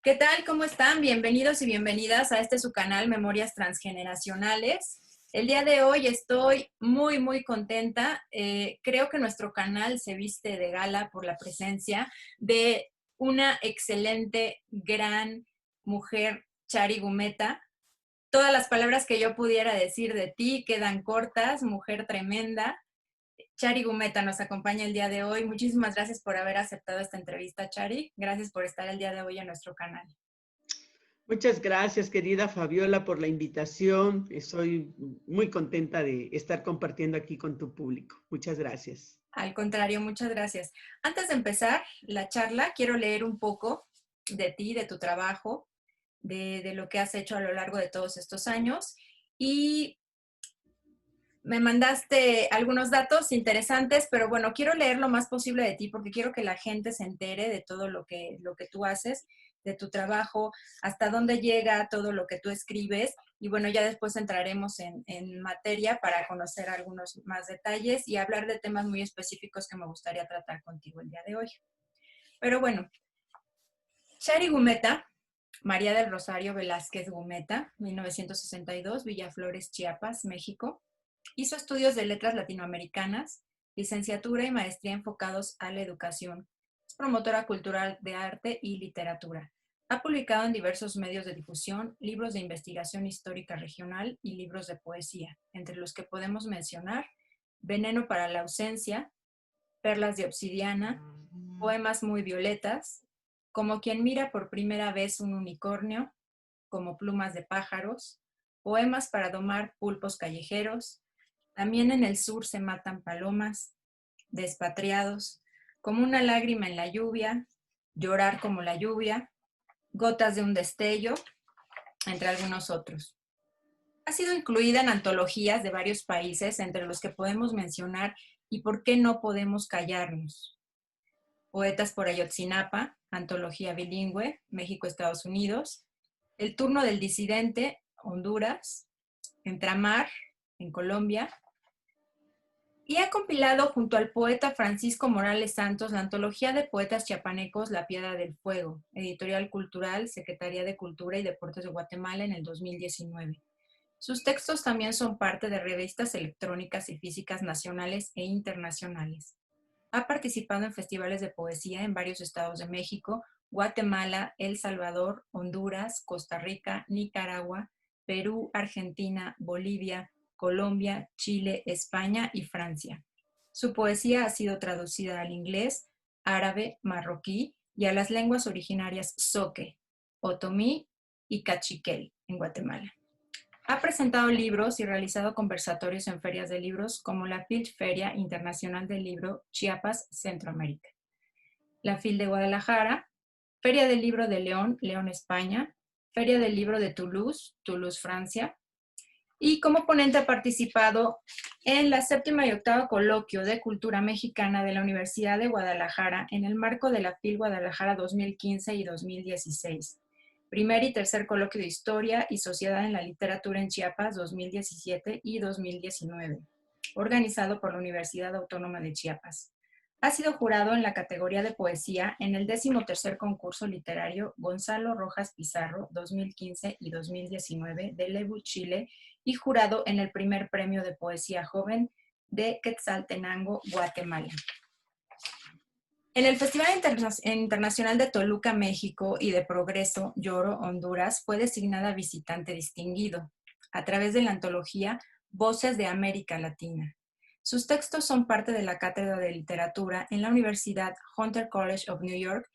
¿Qué tal? ¿Cómo están? Bienvenidos y bienvenidas a su canal Memorias Transgeneracionales. El día de hoy estoy muy contenta. Creo que nuestro canal se viste de gala por la presencia de una excelente, gran mujer, Chari Gumeta. Todas las palabras que yo pudiera decir de ti quedan cortas, mujer tremenda. Chari Gumeta nos acompaña el día de hoy. Muchísimas gracias por haber aceptado esta entrevista, Chari. Gracias por estar el día de hoy en nuestro canal. Muchas gracias, querida Fabiola, por la invitación. Estoy muy contenta de estar compartiendo aquí con tu público. Muchas gracias. Al contrario, muchas gracias. Antes de empezar la charla, quiero leer un poco de ti, de tu trabajo, de lo que has hecho a lo largo de todos estos años. Y me mandaste algunos datos interesantes, pero bueno, quiero leer lo más posible de ti porque quiero que la gente se entere de todo lo que tú haces, de tu trabajo, hasta dónde llega todo lo que tú escribes. Y bueno, ya después entraremos en materia para conocer algunos más detalles y hablar de temas muy específicos que me gustaría tratar contigo el día de hoy. Pero bueno, Chari Gumeta, María del Rosario Velázquez Gumeta, 1962, Villaflores, Chiapas, México. Hizo estudios de letras latinoamericanas, licenciatura y maestría enfocados a la educación. Es promotora cultural de arte y literatura. Ha publicado en diversos medios de difusión libros de investigación histórica regional y libros de poesía, entre los que podemos mencionar Veneno para la ausencia, Perlas de obsidiana, Poemas muy violetas, Como quien mira por primera vez un unicornio, Como plumas de pájaros, Poemas para domar pulpos callejeros, También en el sur se matan palomas, Despatriados, Como una lágrima en la lluvia, Llorar como la lluvia, Gotas de un destello, entre algunos otros. Ha sido incluida en antologías de varios países, entre los que podemos mencionar ¿Y por qué no podemos callarnos? Poetas por Ayotzinapa, antología bilingüe, México-Estados Unidos. El turno del disidente, Honduras. Entramar, en Colombia. Y ha compilado junto al poeta Francisco Morales Santos la antología de poetas chiapanecos La Piedra del Fuego, Editorial Cultural, Secretaría de Cultura y Deportes de Guatemala en el 2019. Sus textos también son parte de revistas electrónicas y físicas nacionales e internacionales. Ha participado en festivales de poesía en varios estados de México, Guatemala, El Salvador, Honduras, Costa Rica, Nicaragua, Perú, Argentina, Bolivia, Colombia, Chile, España y Francia. Su poesía ha sido traducida al inglés, árabe, marroquí y a las lenguas originarias zoque, otomí y cachiquel en Guatemala. Ha presentado libros y realizado conversatorios en ferias de libros como la FIL Feria Internacional del Libro Chiapas, Centroamérica, la FIL de Guadalajara, Feria del Libro de León, León, España, Feria del Libro de Toulouse, Toulouse, Francia, y como ponente ha participado en la 7ª y 8ª Coloquio de Cultura Mexicana de la Universidad de Guadalajara en el marco de la FIL Guadalajara 2015 y 2016. Primer y tercer coloquio de Historia y Sociedad en la Literatura en Chiapas 2017 y 2019, organizado por la Universidad Autónoma de Chiapas. Ha sido jurado en la categoría de poesía en el 13º concurso literario Gonzalo Rojas Pizarro 2015 y 2019 de Lebu, Chile, y jurado en el primer premio de poesía joven de Quetzaltenango, Guatemala. En el Festival Internacional de Toluca, México y de Progreso, Lloro, Honduras, fue designada visitante distinguido a través de la antología Voces de América Latina. Sus textos son parte de la Cátedra de Literatura en la Universidad Hunter College of New York.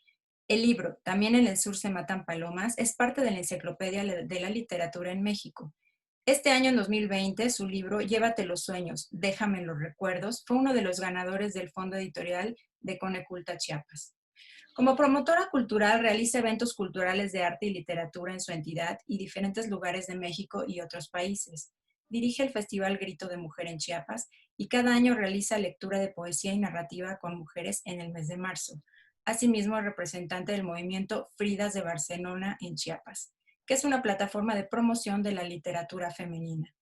El libro, También en el sur se matan palomas, es parte de la Enciclopedia de la Literatura en México. Este año, en 2020, su libro Llévate los sueños, déjame los recuerdos, fue uno de los ganadores del Fondo Editorial de Coneculta Chiapas. Como promotora cultural, realiza eventos culturales de arte y literatura en su entidad y diferentes lugares de México y otros países. Dirige el Festival Grito de Mujer en Chiapas y cada año realiza lectura de poesía y narrativa con mujeres en el mes de marzo. Asimismo, es representante del movimiento Fridas de Barcelona en Chiapas, que es una plataforma de promoción de la literatura femenina.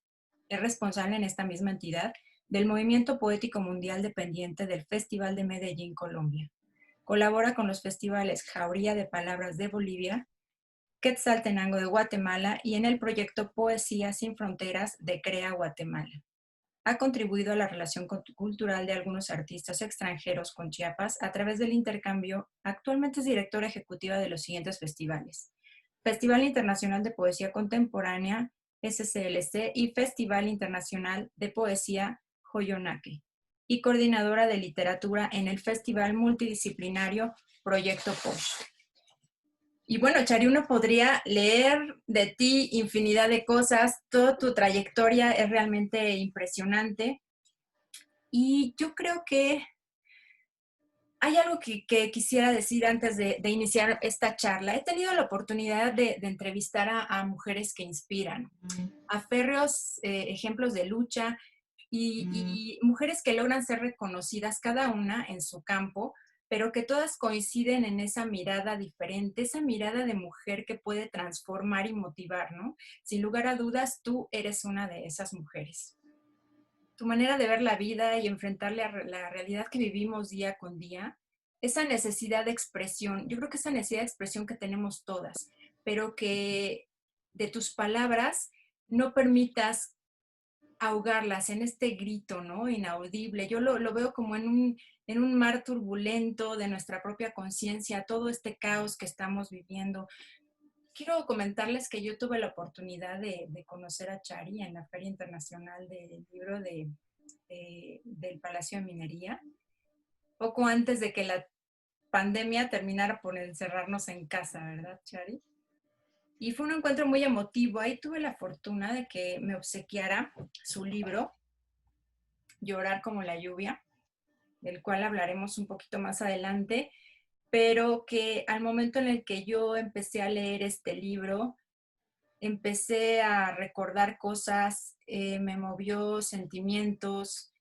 Es responsable en esta misma entidad del Movimiento Poético Mundial dependiente del Festival de Medellín, Colombia. Colabora con los festivales Jauría de Palabras de Bolivia, Quetzaltenango de Guatemala y en el proyecto Poesía sin Fronteras de Crea Guatemala. Ha contribuido a la relación cultural de algunos artistas extranjeros con Chiapas a través del intercambio. Actualmente es directora ejecutiva de los siguientes festivales: Festival Internacional de Poesía Contemporánea, SCLC, y Festival Internacional de Poesía Joyonaque, y coordinadora de literatura en el Festival Multidisciplinario Proyecto POSH. Y bueno, Chari, uno podría leer de ti infinidad de cosas, toda tu trayectoria es realmente impresionante y yo creo que hay algo que quisiera decir antes de iniciar esta charla. He tenido la oportunidad de entrevistar a mujeres que inspiran, a férreos ejemplos de lucha y mujeres que logran ser reconocidas cada una en su campo, pero que todas coinciden en esa mirada diferente, esa mirada de mujer que puede transformar y motivar, ¿no? Sin lugar a dudas, tú eres una de esas mujeres. Tu manera de ver la vida y enfrentarle a la realidad que vivimos día con día, esa necesidad de expresión, yo creo que esa necesidad de expresión que tenemos todas, pero que de tus palabras no permitas ahogarlas en este grito, ¿no? Inaudible. Yo lo veo como en un mar turbulento de nuestra propia conciencia, todo este caos que estamos viviendo. Quiero comentarles que yo tuve la oportunidad de conocer a Chari en la Feria Internacional del Libro del Palacio de Minería, poco antes de que la pandemia terminara por encerrarnos en casa, ¿verdad, Chari? Y fue un encuentro muy emotivo. Ahí tuve la fortuna de que me obsequiara su libro, Llorar como la lluvia, del cual hablaremos un poquito más adelante, pero que al momento en el que yo empecé a leer este libro, empecé a recordar cosas, me movió sentimientos,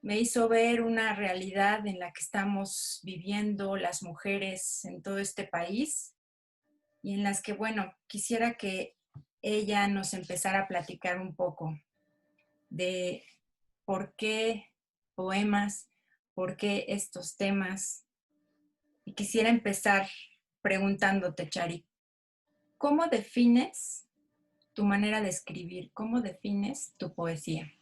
me hizo ver una realidad en la que estamos viviendo las mujeres en todo este país y en las que, bueno, quisiera que ella nos empezara a platicar un poco de por qué poemas, por qué estos temas. Y quisiera empezar preguntándote, Chari, ¿cómo defines tu manera de escribir? ¿Cómo defines tu poesía?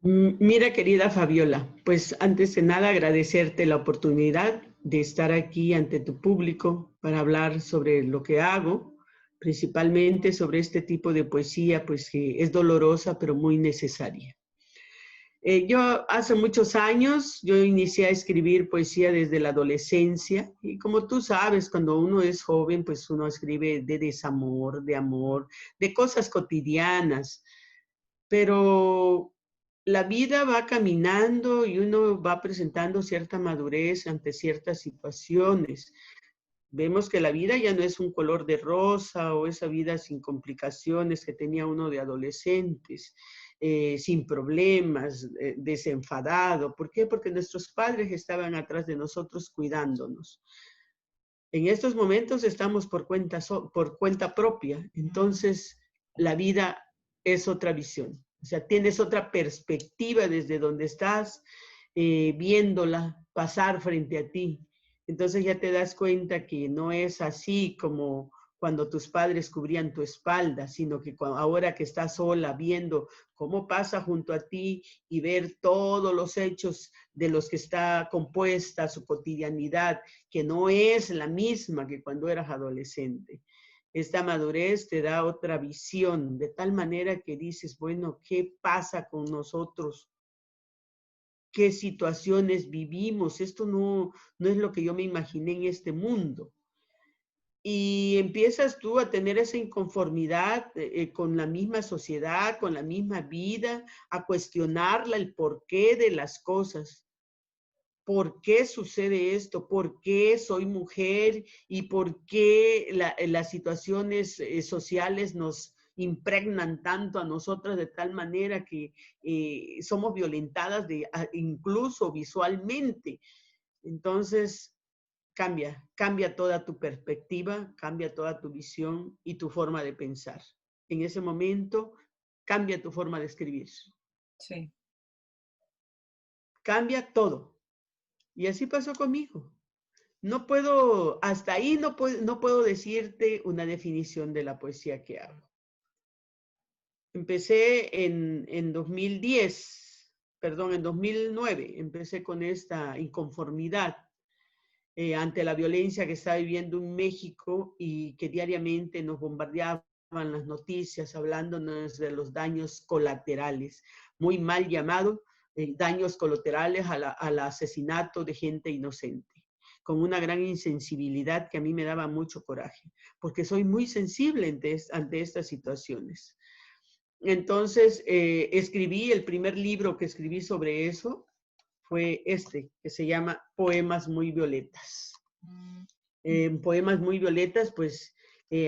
Mira, querida Fabiola, pues antes de nada agradecerte la oportunidad de estar aquí ante tu público para hablar sobre lo que hago, principalmente sobre este tipo de poesía, pues que es dolorosa pero muy necesaria. Yo hace muchos años, yo inicié a escribir poesía desde la adolescencia y como tú sabes, cuando uno es joven, pues uno escribe de desamor, de amor, de cosas cotidianas, pero la vida va caminando y uno va presentando cierta madurez ante ciertas situaciones. Vemos que la vida ya no es un color de rosa o esa vida sin complicaciones que tenía uno de adolescentes, sin problemas, desenfadado. ¿Por qué? Porque nuestros padres estaban atrás de nosotros cuidándonos. En estos momentos estamos por cuenta propia, entonces la vida es otra visión. O sea, tienes otra perspectiva desde donde estás viéndola pasar frente a ti. Entonces ya te das cuenta que no es así como cuando tus padres cubrían tu espalda, sino que ahora que estás sola viendo cómo pasa junto a ti y ver todos los hechos de los que está compuesta su cotidianidad, que no es la misma que cuando eras adolescente. Esta madurez te da otra visión, de tal manera que dices, bueno, ¿qué pasa con nosotros? ¿Qué situaciones vivimos? Esto no es lo que yo me imaginé en este mundo. Y empiezas tú a tener esa inconformidad con la misma sociedad, con la misma vida, a cuestionarla, el porqué de las cosas. ¿Por qué sucede esto? ¿Por qué soy mujer? ¿Y por qué las situaciones sociales nos impregnan tanto a nosotras de tal manera que somos violentadas incluso visualmente? Entonces, cambia toda tu perspectiva, cambia toda tu visión y tu forma de pensar. En ese momento, cambia tu forma de escribir. Sí. Cambia todo. Y así pasó conmigo. no puedo, hasta ahí no puedo decirte una definición de la poesía que hago. Empecé en 2010, perdón, en 2009, empecé con esta inconformidad ante la violencia que está viviendo en México y que diariamente nos bombardeaban las noticias hablándonos de los daños colaterales, muy mal llamado daños colaterales al asesinato de gente inocente, con una gran insensibilidad que a mí me daba mucho coraje, porque soy muy sensible ante estas situaciones. Entonces, escribí, el primer libro que escribí sobre eso fue este, que se llama Poemas muy violetas. Poemas muy violetas, pues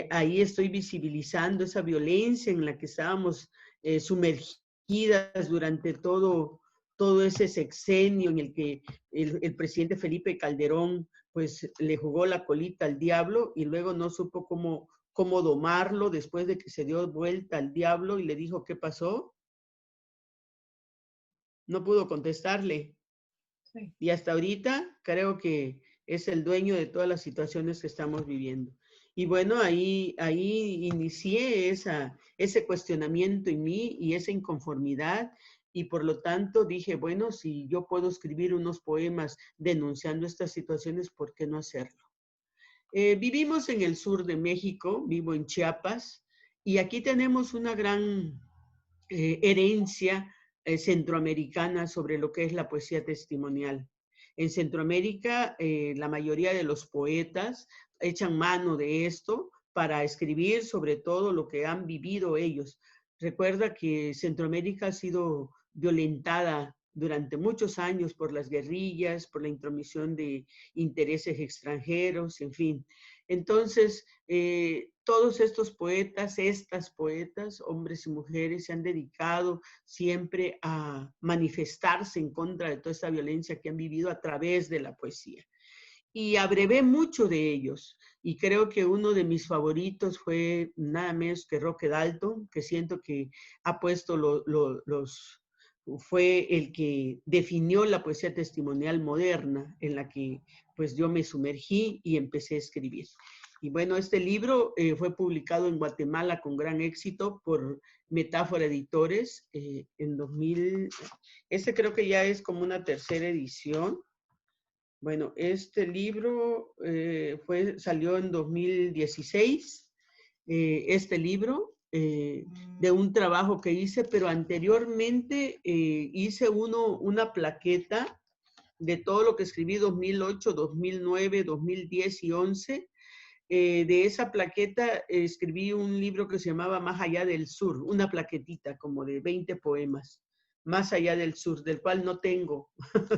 ahí estoy visibilizando esa violencia en la que estábamos sumergidas durante todo ese sexenio en el que el presidente Felipe Calderón pues le jugó la colita al diablo y luego no supo cómo domarlo después de que se dio vuelta al diablo y le dijo qué pasó. No pudo contestarle. Sí. Y hasta ahorita creo que es el dueño de todas las situaciones que estamos viviendo. Y bueno, ahí inicié ese cuestionamiento en mí y esa inconformidad. Y por lo tanto dije, bueno, si yo puedo escribir unos poemas denunciando estas situaciones, ¿por qué no hacerlo? Vivimos en el sur de México, vivo en Chiapas, y aquí tenemos una gran herencia centroamericana sobre lo que es la poesía testimonial. En Centroamérica, la mayoría de los poetas echan mano de esto para escribir sobre todo lo que han vivido ellos. Recuerda que Centroamérica ha sido violentada durante muchos años por las guerrillas, por la intromisión de intereses extranjeros, en fin. Entonces, todos estos poetas, estas poetas, hombres y mujeres, se han dedicado siempre a manifestarse en contra de toda esta violencia que han vivido a través de la poesía. Y abrevé mucho de ellos. Y creo que uno de mis favoritos fue nada menos que Roque Dalton, que siento que ha puesto fue el que definió la poesía testimonial moderna en la que pues yo me sumergí y empecé a escribir. Y bueno, este libro fue publicado en Guatemala con gran éxito por Metáfora Editores en 2000. Este creo que ya es como una tercera edición. Bueno, este libro salió en 2016, este libro, de un trabajo que hice, pero anteriormente hice una plaqueta de todo lo que escribí 2008, 2009, 2010 y 11. De esa plaqueta escribí un libro que se llamaba Más allá del sur, una plaquetita como de 20 poemas, Más allá del sur, del cual no tengo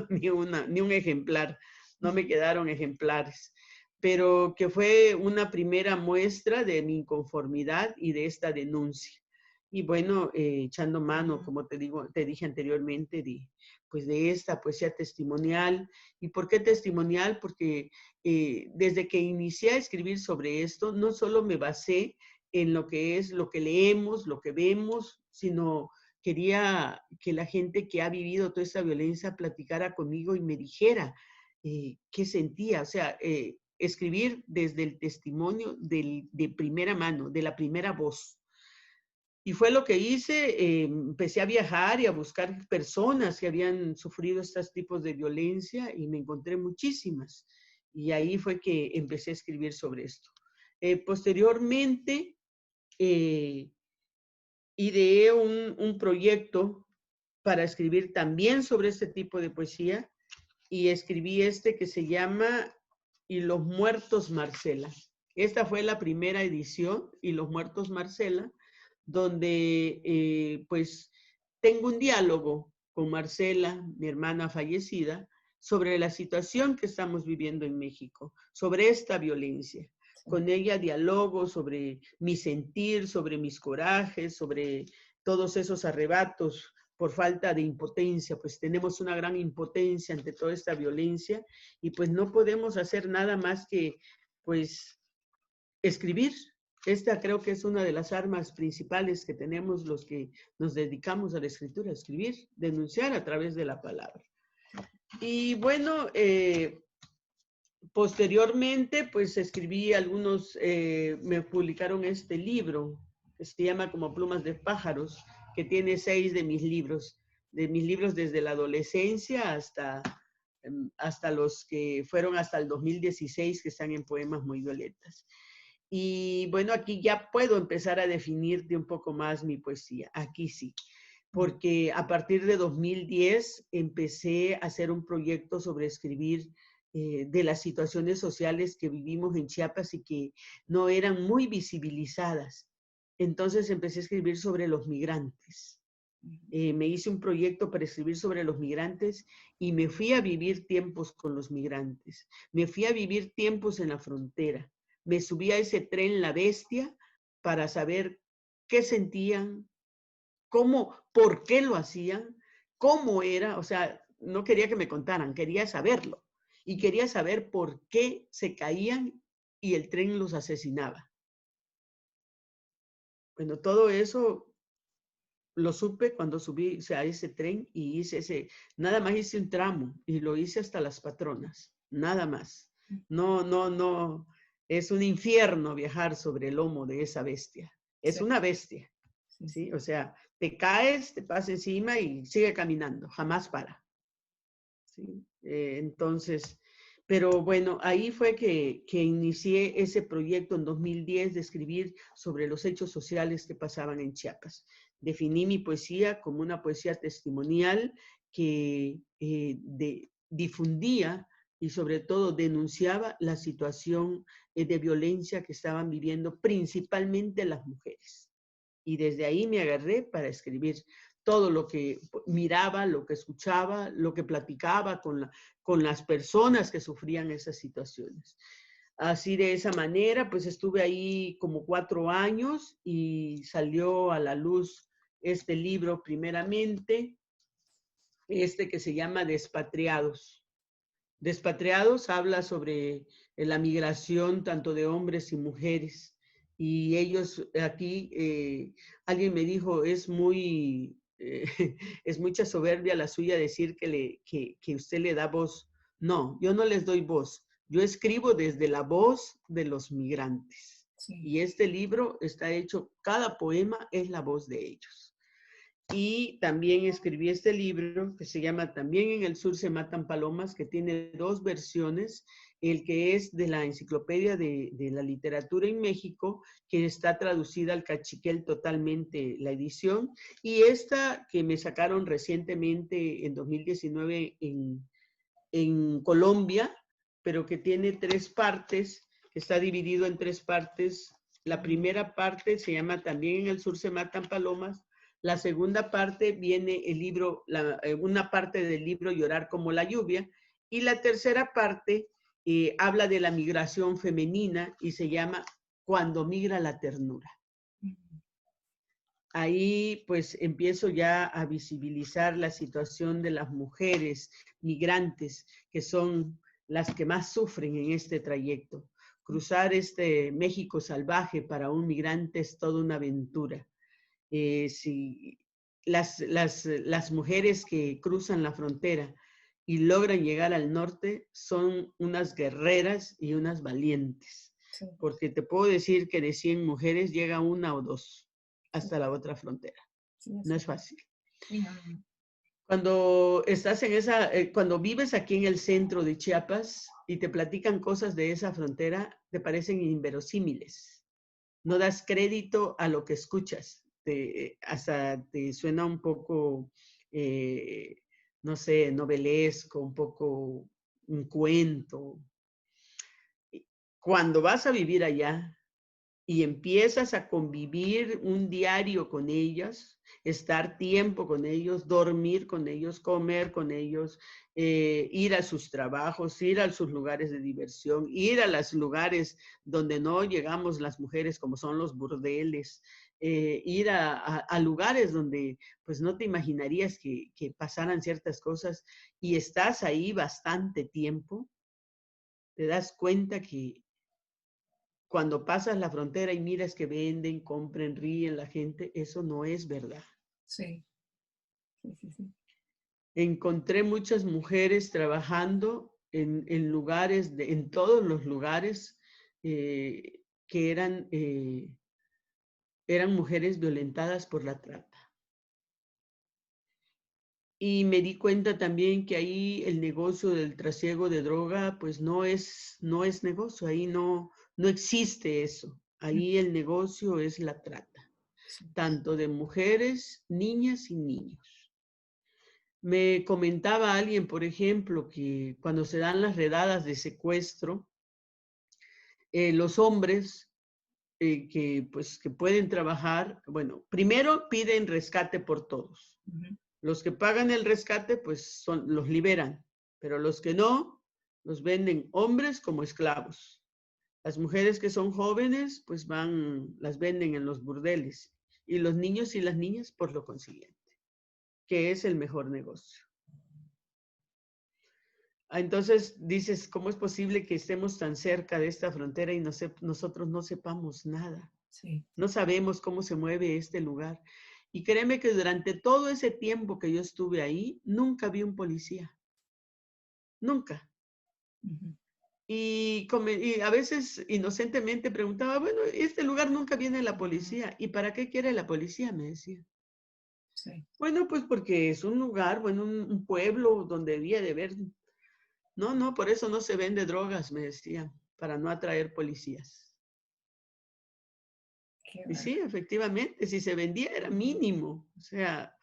ni un ejemplar, no me quedaron ejemplares, pero que fue una primera muestra de mi inconformidad y de esta denuncia. Y bueno, echando mano, como te dije anteriormente, de esta poesía testimonial. ¿Y por qué testimonial? Porque desde que inicié a escribir sobre esto, no solo me basé en lo que es lo que leemos, lo que vemos, sino quería que la gente que ha vivido toda esta violencia platicara conmigo y me dijera qué sentía. O sea, escribir desde el testimonio de primera mano, de la primera voz. Y fue lo que hice, empecé a viajar y a buscar personas que habían sufrido estos tipos de violencia y me encontré muchísimas. Y ahí fue que empecé a escribir sobre esto. Posteriormente, ideé un proyecto para escribir también sobre este tipo de poesía y escribí este que se llama Y los muertos Marcela. Esta fue la primera edición, Y los muertos Marcela, donde pues tengo un diálogo con Marcela, mi hermana fallecida, sobre la situación que estamos viviendo en México, sobre esta violencia. Con ella dialogo sobre mi sentir, sobre mis corajes, sobre todos esos arrebatos por falta de impotencia, pues tenemos una gran impotencia ante toda esta violencia y pues no podemos hacer nada más que pues escribir. Esta creo que es una de las armas principales que tenemos los que nos dedicamos a la escritura, escribir, denunciar a través de la palabra. Y bueno, Posteriormente, pues escribí algunos, me publicaron este libro que se llama Como plumas de pájaros, que tiene 6 de mis libros desde la adolescencia hasta los que fueron hasta el 2016, que están en Poemas Muy Violetas. Y bueno, aquí ya puedo empezar a definirte un poco más mi poesía, aquí sí, porque a partir de 2010 empecé a hacer un proyecto sobre escribir de las situaciones sociales que vivimos en Chiapas y que no eran muy visibilizadas. Entonces empecé a escribir sobre los migrantes. Me hice un proyecto para escribir sobre los migrantes y me fui a vivir tiempos con los migrantes. Me fui a vivir tiempos en la frontera. Me subí a ese tren La Bestia para saber qué sentían, cómo, por qué lo hacían, cómo era, o sea, no quería que me contaran, quería saberlo. Y quería saber por qué se caían y el tren los asesinaba. Bueno, todo eso lo supe cuando subí, o sea, a ese tren y nada más hice un tramo y lo hice hasta Las Patronas, nada más. No, es un infierno viajar sobre el lomo de esa bestia. Es Sí, una bestia, sí, sí. ¿sí? O sea, te caes, te pasa encima y sigue caminando, jamás para. ¿Sí? Entonces, pero bueno, ahí fue que inicié ese proyecto en 2010 de escribir sobre los hechos sociales que pasaban en Chiapas. Definí mi poesía como una poesía testimonial que difundía y sobre todo denunciaba la situación de violencia que estaban viviendo principalmente las mujeres. Y desde ahí me agarré para escribir todo lo que miraba, lo que escuchaba, lo que platicaba con las personas que sufrían esas situaciones. Así de esa manera, pues estuve ahí como 4 años y salió a la luz este libro primeramente, este que se llama Despatriados. Despatriados habla sobre la migración tanto de hombres y mujeres. Y ellos aquí, alguien me dijo, es mucha soberbia la suya decir que usted le da voz. No, yo no les doy voz. Yo escribo desde la voz de los migrantes. Sí. Y este libro está hecho, cada poema es la voz de ellos. Y también escribí este libro que se llama También en el sur se matan palomas, que tiene 2 versiones, el que es de la Enciclopedia de la Literatura en México, que está traducida al cachiquel totalmente la edición, y esta que me sacaron recientemente en 2019 en Colombia, pero que tiene 3 partes, que está dividido en 3 partes. La primera parte se llama También en el sur se matan palomas. La segunda parte viene el libro, una parte del libro Llorar como la lluvia. Y la tercera parte habla de la migración femenina y se llama Cuando migra la ternura. Ahí pues empiezo ya a visibilizar la situación de las mujeres migrantes, que son las que más sufren en este trayecto. Cruzar este México salvaje para un migrante es toda una aventura. Si las mujeres que cruzan la frontera y logran llegar al norte son unas guerreras y unas valientes, Sí, porque te puedo decir que de 100 mujeres llega 1 o 2 sí, hasta la otra frontera. sí, No así. es fácil. Sí, no, no, no. Cuando estás cuando vives aquí en el centro de Chiapas y te platican cosas de esa frontera, te parecen inverosímiles. No das crédito a lo que escuchas. Hasta te suena un poco, eh, no sé, novelesco, un poco un cuento. Cuando vas a vivir allá, y empiezas a convivir un diario con ellas, estar tiempo con ellos, dormir con ellos, comer con ellos, ir a sus trabajos, ir a sus lugares de diversión, ir a los lugares donde no llegamos las mujeres, como son los burdeles, ir a lugares donde pues no te imaginarías que pasaran ciertas cosas y estás ahí bastante tiempo, te das cuenta que cuando pasas la frontera y miras que venden, compran, ríen la gente, eso no es verdad. Sí, sí, sí, sí. Encontré muchas mujeres trabajando en lugares, en todos los lugares, que eran mujeres violentadas por la trata. Y me di cuenta también que ahí el negocio del trasiego de droga, pues no es negocio, ahí no existe eso. Ahí el negocio es la trata, Sí. tanto de mujeres, niñas y niños. Me comentaba alguien, por ejemplo, que cuando se dan las redadas de secuestro, los hombres que pueden trabajar, bueno, primero piden rescate por todos. Los que pagan el rescate, pues los liberan, pero los que no, los venden hombres como esclavos. Las mujeres que son jóvenes, pues las venden en los burdeles. Y los niños y las niñas por lo consiguiente, que es el mejor negocio. Entonces dices, ¿cómo es posible que estemos tan cerca de esta frontera y nosotros no sepamos nada? Sí. No sabemos cómo se mueve este lugar. Y créeme que durante todo ese tiempo que yo estuve ahí, nunca vi un policía. Nunca. Y a veces inocentemente preguntaba, bueno, este lugar nunca viene la policía. ¿Y para qué quiere la policía? Me decía. Sí. Bueno, pues porque es un lugar, bueno, un pueblo donde debía de haber. No, por eso no se vende drogas, me decía, para no atraer policías. Y sí, efectivamente, si se vendía era mínimo, o sea,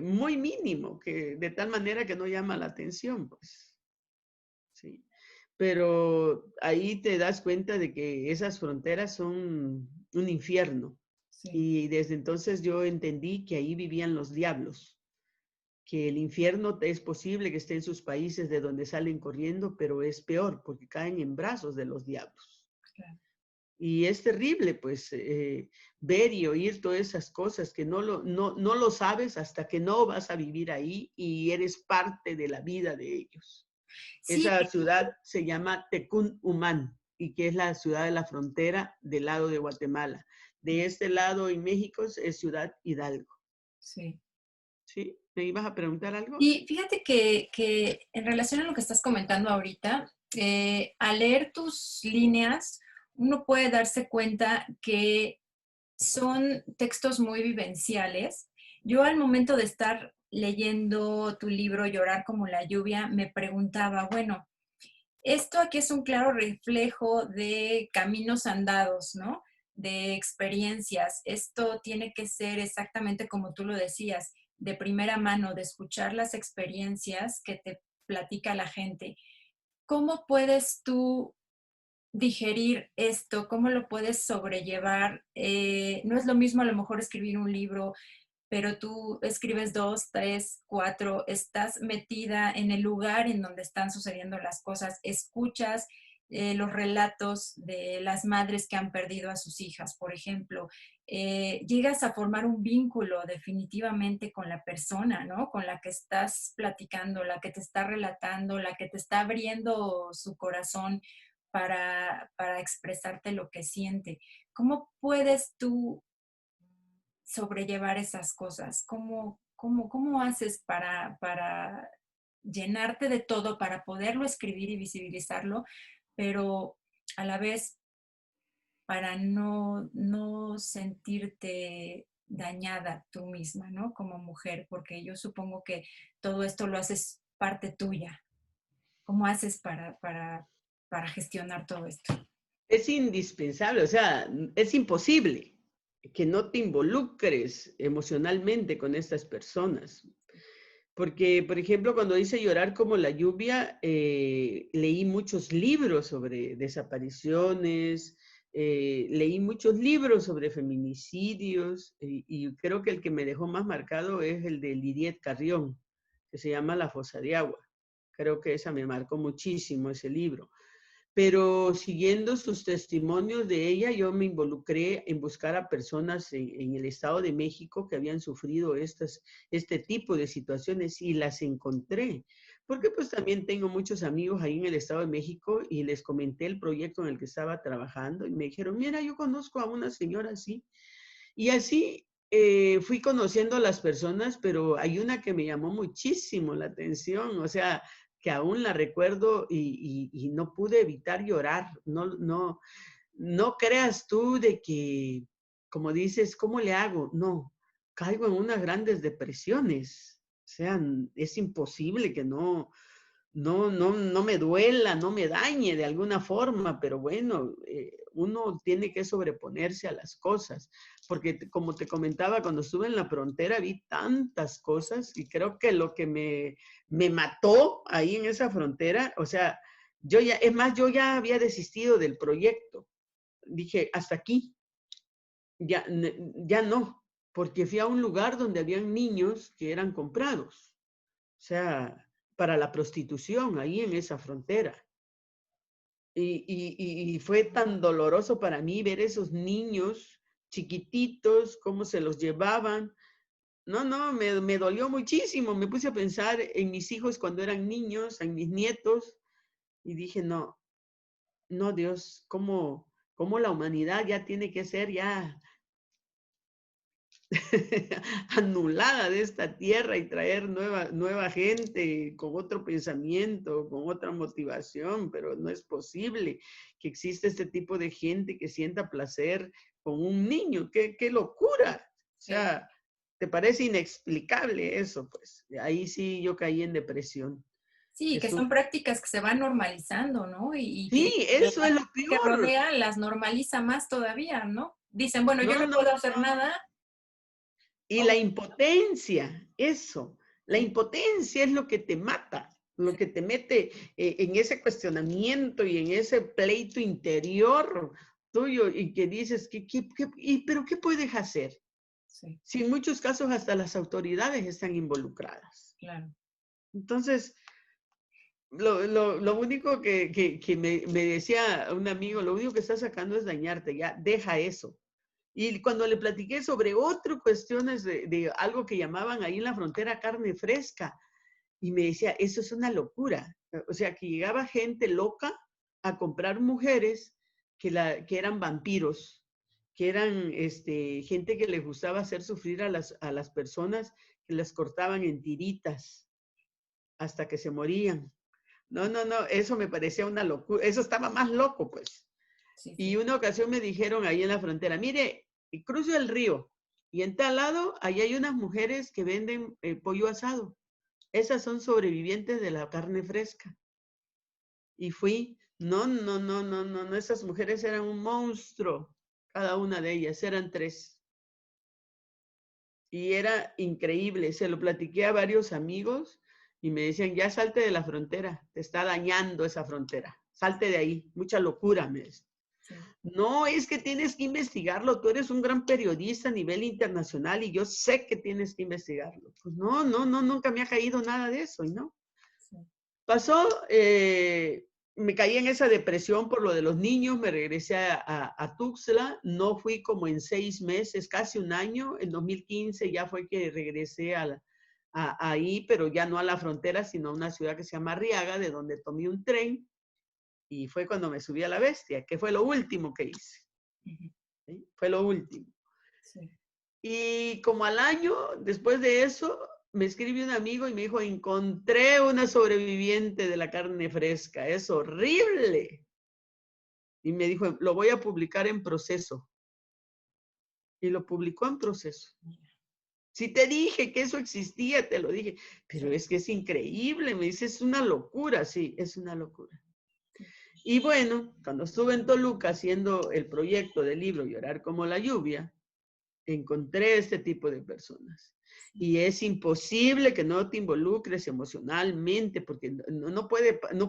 muy mínimo, que de tal manera que no llama la atención, pues. Sí. Pero ahí te das cuenta de que esas fronteras son un infierno. Sí. Y desde entonces yo entendí que ahí vivían los diablos, que el infierno es posible que esté en sus países de donde salen corriendo, pero es peor porque caen en brazos de los diablos. Claro. Y es terrible, pues, ver y oír todas esas cosas que no lo sabes hasta que no vas a vivir ahí y eres parte de la vida de ellos. Sí. Esa ciudad se llama Tecún Umán y que es la ciudad de la frontera del lado de Guatemala. De este lado en México es Ciudad Hidalgo. Sí. ¿Sí? ¿Me ibas a preguntar algo? Y fíjate que en relación a lo que estás comentando ahorita, al leer tus líneas, uno puede darse cuenta que son textos muy vivenciales. Yo al momento de estar leyendo tu libro Llorar como la lluvia, me preguntaba, bueno, esto aquí es un claro reflejo de caminos andados, ¿no? De experiencias. Esto tiene que ser exactamente como tú lo decías, de primera mano, de escuchar las experiencias que te platica la gente. ¿Cómo puedes tú digerir esto? ¿Cómo lo puedes sobrellevar? No es lo mismo a lo mejor escribir un libro, pero tú escribes 2, 3, 4, estás metida en el lugar en donde están sucediendo las cosas, escuchas los relatos de las madres que han perdido a sus hijas, por ejemplo, llegas a formar un vínculo definitivamente con la persona, ¿no? Con la que estás platicando, la que te está relatando, la que te está abriendo su corazón para expresarte lo que siente. ¿Cómo puedes tú sobrellevar esas cosas? ¿Cómo haces para llenarte de todo, para poderlo escribir y visibilizarlo, pero a la vez para no sentirte dañada tú misma, ¿no? Como mujer, porque yo supongo que todo esto lo haces parte tuya. ¿Cómo haces para gestionar todo esto? Es indispensable, o sea, es imposible que no te involucres emocionalmente con estas personas. Porque, por ejemplo, cuando dice llorar como la lluvia, leí muchos libros sobre desapariciones, leí muchos libros sobre feminicidios, y creo que el que me dejó más marcado es el de Lidiet Carrión, que se llama La Fosa de Agua. Creo que esa me marcó muchísimo, ese libro. Pero siguiendo sus testimonios de ella, yo me involucré en buscar a personas en el Estado de México que habían sufrido este tipo de situaciones y las encontré. Porque pues también tengo muchos amigos ahí en el Estado de México y les comenté el proyecto en el que estaba trabajando y me dijeron, mira, yo conozco a una señora así. Y así fui conociendo a las personas, pero hay una que me llamó muchísimo la atención, o sea, que aún la recuerdo y no pude evitar llorar. No creas tú de que, como dices, ¿cómo le hago? No, caigo en unas grandes depresiones. O sea, es imposible que no me duela, no me dañe de alguna forma, pero bueno, uno tiene que sobreponerse a las cosas, porque como te comentaba, cuando estuve en la frontera vi tantas cosas y creo que lo que me mató ahí en esa frontera, o sea, es más, yo ya había desistido del proyecto. Dije, hasta aquí, ya no, porque fui a un lugar donde habían niños que eran comprados, o sea, para la prostitución ahí en esa frontera. Y fue tan doloroso para mí ver esos niños chiquititos, cómo se los llevaban. No, me dolió muchísimo. Me puse a pensar en mis hijos cuando eran niños, en mis nietos, y dije, no, Dios, cómo la humanidad ya tiene que ser ya anulada de esta tierra y traer nueva gente con otro pensamiento, con otra motivación, pero no es posible que exista este tipo de gente que sienta placer con un niño. ¡Qué locura! O Sí. sea, ¿te parece inexplicable eso? Pues ahí sí yo caí en depresión. Sí, que son prácticas que se van normalizando, ¿no? Y que Sí, la eso es lo gente que peor. rodea las normaliza más todavía, ¿no? Dicen, bueno, yo no No. puedo hacer nada. Y Oh, la impotencia, eso, la sí, impotencia es lo que te mata, lo que te mete en ese cuestionamiento y en ese pleito interior tuyo y que dices, ¿pero qué puedes hacer? sí, Si en muchos casos hasta las autoridades están involucradas. claro. Entonces, lo único que me decía un amigo, lo único que estás sacando es dañarte, ya, deja eso. Y cuando le platiqué sobre otras cuestiones de algo que llamaban ahí en la frontera carne fresca, y me decía, eso es una locura. O sea, que llegaba gente loca a comprar mujeres que eran vampiros, que eran gente que les gustaba hacer sufrir a las personas, que las cortaban en tiritas hasta que se morían. No, eso me parecía una locura. Eso estaba más loco, pues. Sí, Y sí. una ocasión me dijeron ahí en la frontera, mire, cruce el río y en tal lado, ahí hay unas mujeres que venden pollo asado. Esas son sobrevivientes de la carne fresca. Y fui, no, esas mujeres eran un monstruo, cada una de ellas, eran 3. Y era increíble, se lo platiqué a varios amigos y me decían, ya salte de la frontera, te está dañando esa frontera, salte de ahí, mucha locura, me decían. Sí. No, es que tienes que investigarlo. Tú eres un gran periodista a nivel internacional y yo sé que tienes que investigarlo. Pues no, nunca me ha caído nada de eso, ¿y no? Sí. Pasó, me caí en esa depresión por lo de los niños, me regresé a Tuxtla, no fui como en 6 meses, casi un año. En 2015 ya fue que regresé ahí, pero ya no a la frontera, sino a una ciudad que se llama Arriaga, de donde tomé un tren. Y fue cuando me subí a la bestia, que fue lo último que hice. Ujú. ¿Sí? Fue lo último. Sí. Y como al año, después de eso, me escribió un amigo y me dijo, encontré una sobreviviente de la carne fresca, es horrible. Y me dijo, lo voy a publicar en Proceso. Y lo publicó en Proceso. Si te dije que eso existía, te lo dije, pero Sí. es que es increíble, me dice, es una locura, sí, es una locura. Sí. Y bueno, cuando estuve en Toluca haciendo el proyecto del libro Llorar como la lluvia, encontré este tipo de personas. Y es imposible que no te involucres emocionalmente porque no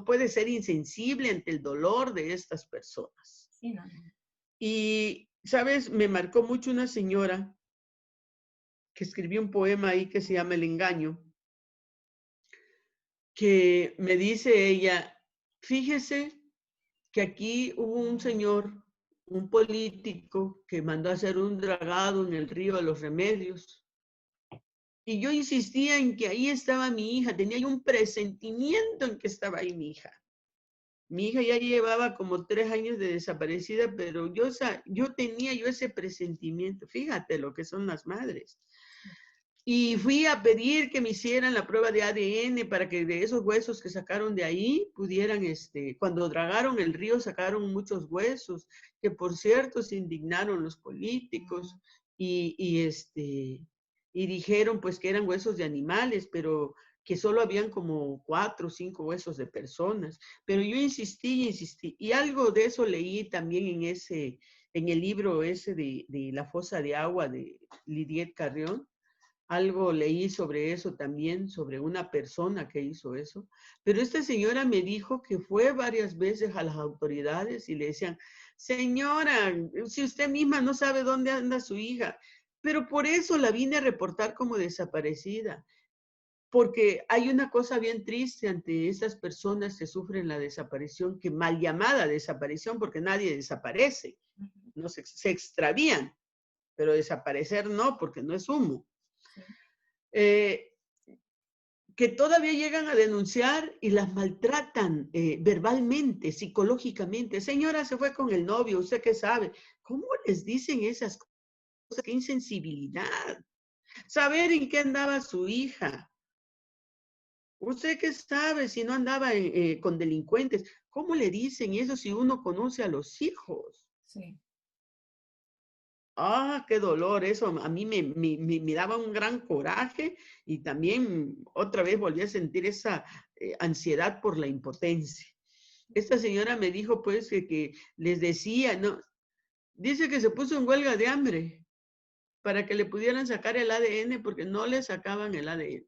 puede ser insensible ante el dolor de estas personas. Sí, no, no. Y, ¿sabes? Me marcó mucho una señora que escribió un poema ahí que se llama El engaño, que me dice ella, fíjese que aquí hubo un señor, un político, que mandó a hacer un dragado en el río de los Remedios. Y yo insistía en que ahí estaba mi hija, tenía yo un presentimiento en que estaba ahí mi hija. Mi hija ya llevaba como 3 años de desaparecida, pero yo tenía ese presentimiento. Fíjate lo que son las madres. Y fui a pedir que me hicieran la prueba de ADN para que de esos huesos que sacaron de ahí pudieran, cuando dragaron el río sacaron muchos huesos, que por cierto se indignaron los políticos y dijeron pues que eran huesos de animales, pero que solo habían como 4 o 5 huesos de personas. Pero yo insistí y insistí. Y algo de eso leí también en el libro ese de La fosa de agua de Lidiet Carrión. Algo leí sobre eso también, sobre una persona que hizo eso. Pero esta señora me dijo que fue varias veces a las autoridades y le decían, señora, si usted misma no sabe dónde anda su hija, pero por eso la vine a reportar como desaparecida. Porque hay una cosa bien triste ante esas personas que sufren la desaparición, que mal llamada desaparición, porque nadie desaparece, no se extravían, pero desaparecer no, porque no es humo. Sí. Que todavía llegan a denunciar y las maltratan verbalmente, psicológicamente. Señora, se fue con el novio, ¿usted qué sabe? ¿Cómo les dicen esas cosas? ¡Qué insensibilidad! Saber en qué andaba su hija. ¿Usted qué sabe si no andaba con delincuentes? ¿Cómo le dicen eso si uno conoce a los hijos? Sí. Ah, qué dolor, eso a mí me daba un gran coraje y también otra vez volví a sentir esa ansiedad por la impotencia. Esta señora me dijo pues que les decía, no, dice que se puso en huelga de hambre para que le pudieran sacar el ADN porque no le sacaban el ADN,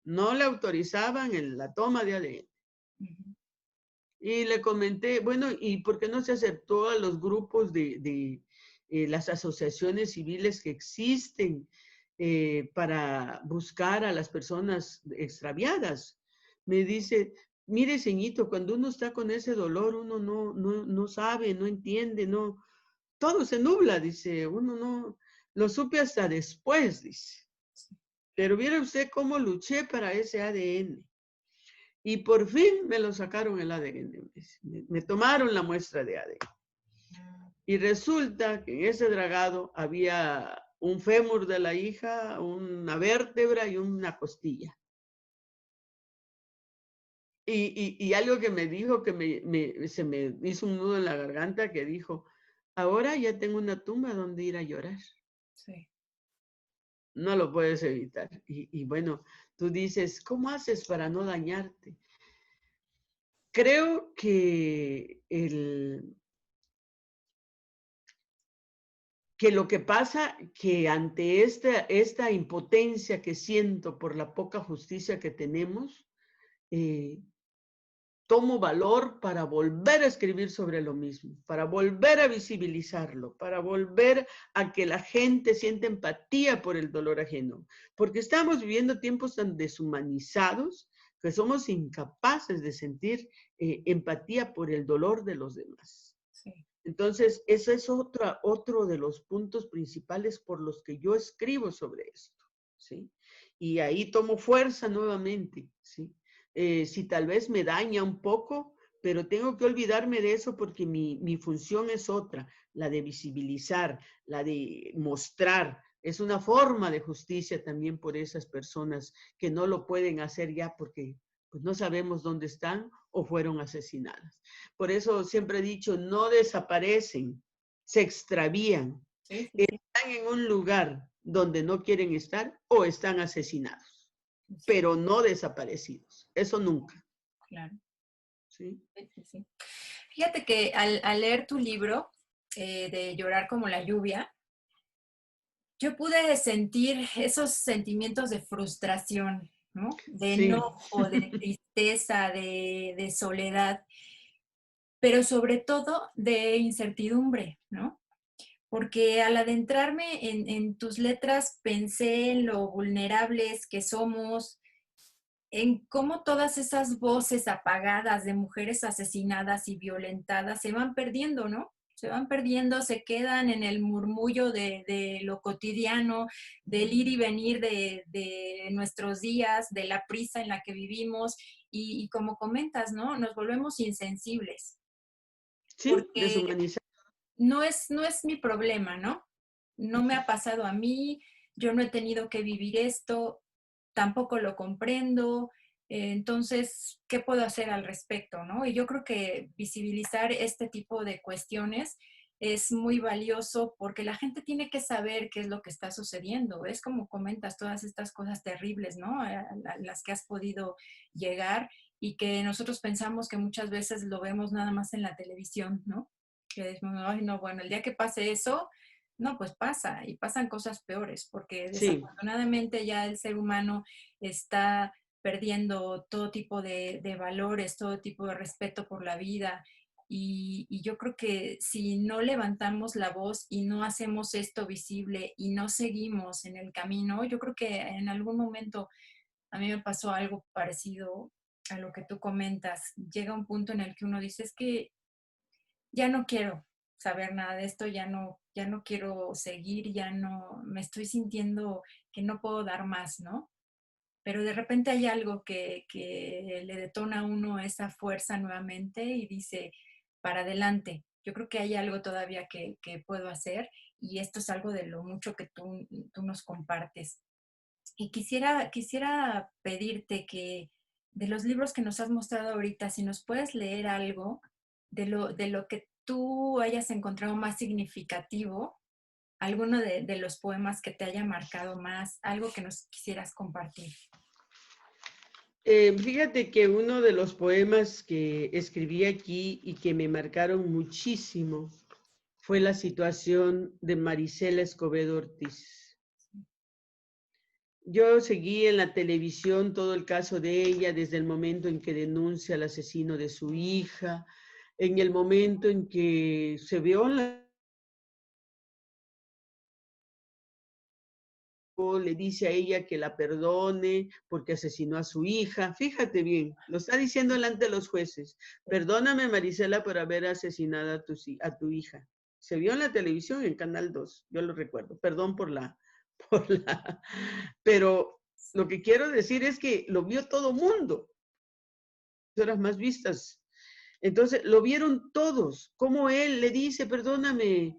no le autorizaban la toma de ADN. Uh-huh. Y le comenté, bueno, ¿y por qué no se aceptó a los grupos de las asociaciones civiles que existen para buscar a las personas extraviadas? Me dice, mire, ceñito, cuando uno está con ese dolor, uno no sabe, no entiende, no, todo se nubla, dice, uno no, lo supe hasta después, dice. Pero viera usted cómo luché para ese ADN. Y por fin me lo sacaron el ADN. Me tomaron la muestra de ADN. Y resulta que en ese dragado había un fémur de la hija, una vértebra y una costilla. Y algo que me dijo, que se me hizo un nudo en la garganta, que dijo, ahora ya tengo una tumba donde ir a llorar. Sí. No lo puedes evitar. Y bueno, tú dices, ¿cómo haces para no dañarte? Creo que lo que pasa que ante esta impotencia que siento por la poca justicia que tenemos, tomo valor para volver a escribir sobre lo mismo, para volver a visibilizarlo, para volver a que la gente sienta empatía por el dolor ajeno, porque estamos viviendo tiempos tan deshumanizados que somos incapaces de sentir empatía por el dolor de los demás. Sí. Entonces, ese es otro de los puntos principales por los que yo escribo sobre esto, ¿sí? Y ahí tomo fuerza nuevamente, ¿sí? Si tal vez me daña un poco, pero tengo que olvidarme de eso porque mi función es otra, la de visibilizar, la de mostrar. Es una forma de justicia también por esas personas que no lo pueden hacer ya porque pues, no sabemos dónde están o fueron asesinadas. Por eso siempre he dicho, no desaparecen, se extravían, Sí, sí, sí. están en un lugar donde no quieren estar o están asesinados, Sí, pero no desaparecidos. Eso nunca. claro. ¿Sí? Sí, sí, sí. Fíjate que al leer tu libro de Llorar como la lluvia, yo pude sentir esos sentimientos de frustración, ¿no? De Sí. enojo, de tristeza, de soledad, pero sobre todo de incertidumbre, ¿no? Porque al adentrarme en tus letras pensé en lo vulnerables que somos, en cómo todas esas voces apagadas de mujeres asesinadas y violentadas se van perdiendo, ¿no? Se van perdiendo, se quedan en el murmullo de lo cotidiano, del ir y venir de nuestros días, de la prisa en la que vivimos y como comentas, ¿no? Nos volvemos insensibles Sí, porque deshumanizar. no es mi problema, ¿no? No me ha pasado a mí, yo no he tenido que vivir esto, tampoco lo comprendo, entonces, ¿qué puedo hacer al respecto, no? Y yo creo que visibilizar este tipo de cuestiones es muy valioso porque la gente tiene que saber qué es lo que está sucediendo. Es como comentas todas estas cosas terribles, ¿no? A las que has podido llegar y que nosotros pensamos que muchas veces lo vemos nada más en la televisión, ¿no? Que decimos, ay, no, bueno, el día que pase eso, no, pues pasa y pasan cosas peores porque Sí, desafortunadamente ya el ser humano está perdiendo todo tipo de valores, todo tipo de respeto por la vida. Y yo creo que si no levantamos la voz y no hacemos esto visible y no seguimos en el camino, yo creo que en algún momento a mí me pasó algo parecido a lo que tú comentas. Llega un punto en el que uno dice, es que ya no quiero saber nada de esto, ya no quiero seguir, ya no, me estoy sintiendo que no puedo dar más, ¿no? Pero de repente hay algo que le detona a uno esa fuerza nuevamente y dice, para adelante. Yo creo que hay algo todavía que puedo hacer y esto es algo de lo mucho que tú nos compartes. Y quisiera pedirte que de los libros que nos has mostrado ahorita, si nos puedes leer algo de lo que tú hayas encontrado más significativo, alguno de los poemas que te haya marcado más, algo que nos quisieras compartir. Fíjate que uno de los poemas que escribí aquí y que me marcaron muchísimo fue la situación de Marisela Escobedo Ortiz. Yo seguí en la televisión todo el caso de ella desde el momento en que denuncia al asesino de su hija, en el momento en que se viola, le dice a ella que la perdone porque asesinó a su hija. Fíjate bien, lo está diciendo delante de los jueces. Perdóname, Marisela, por haber asesinado a tu hija. Se vio en la televisión, en Canal 2, yo lo recuerdo. Perdón por la, por la... Pero lo que quiero decir es que lo vio todo mundo. Horas más vistas. Entonces, lo vieron todos. Como él le dice, perdóname,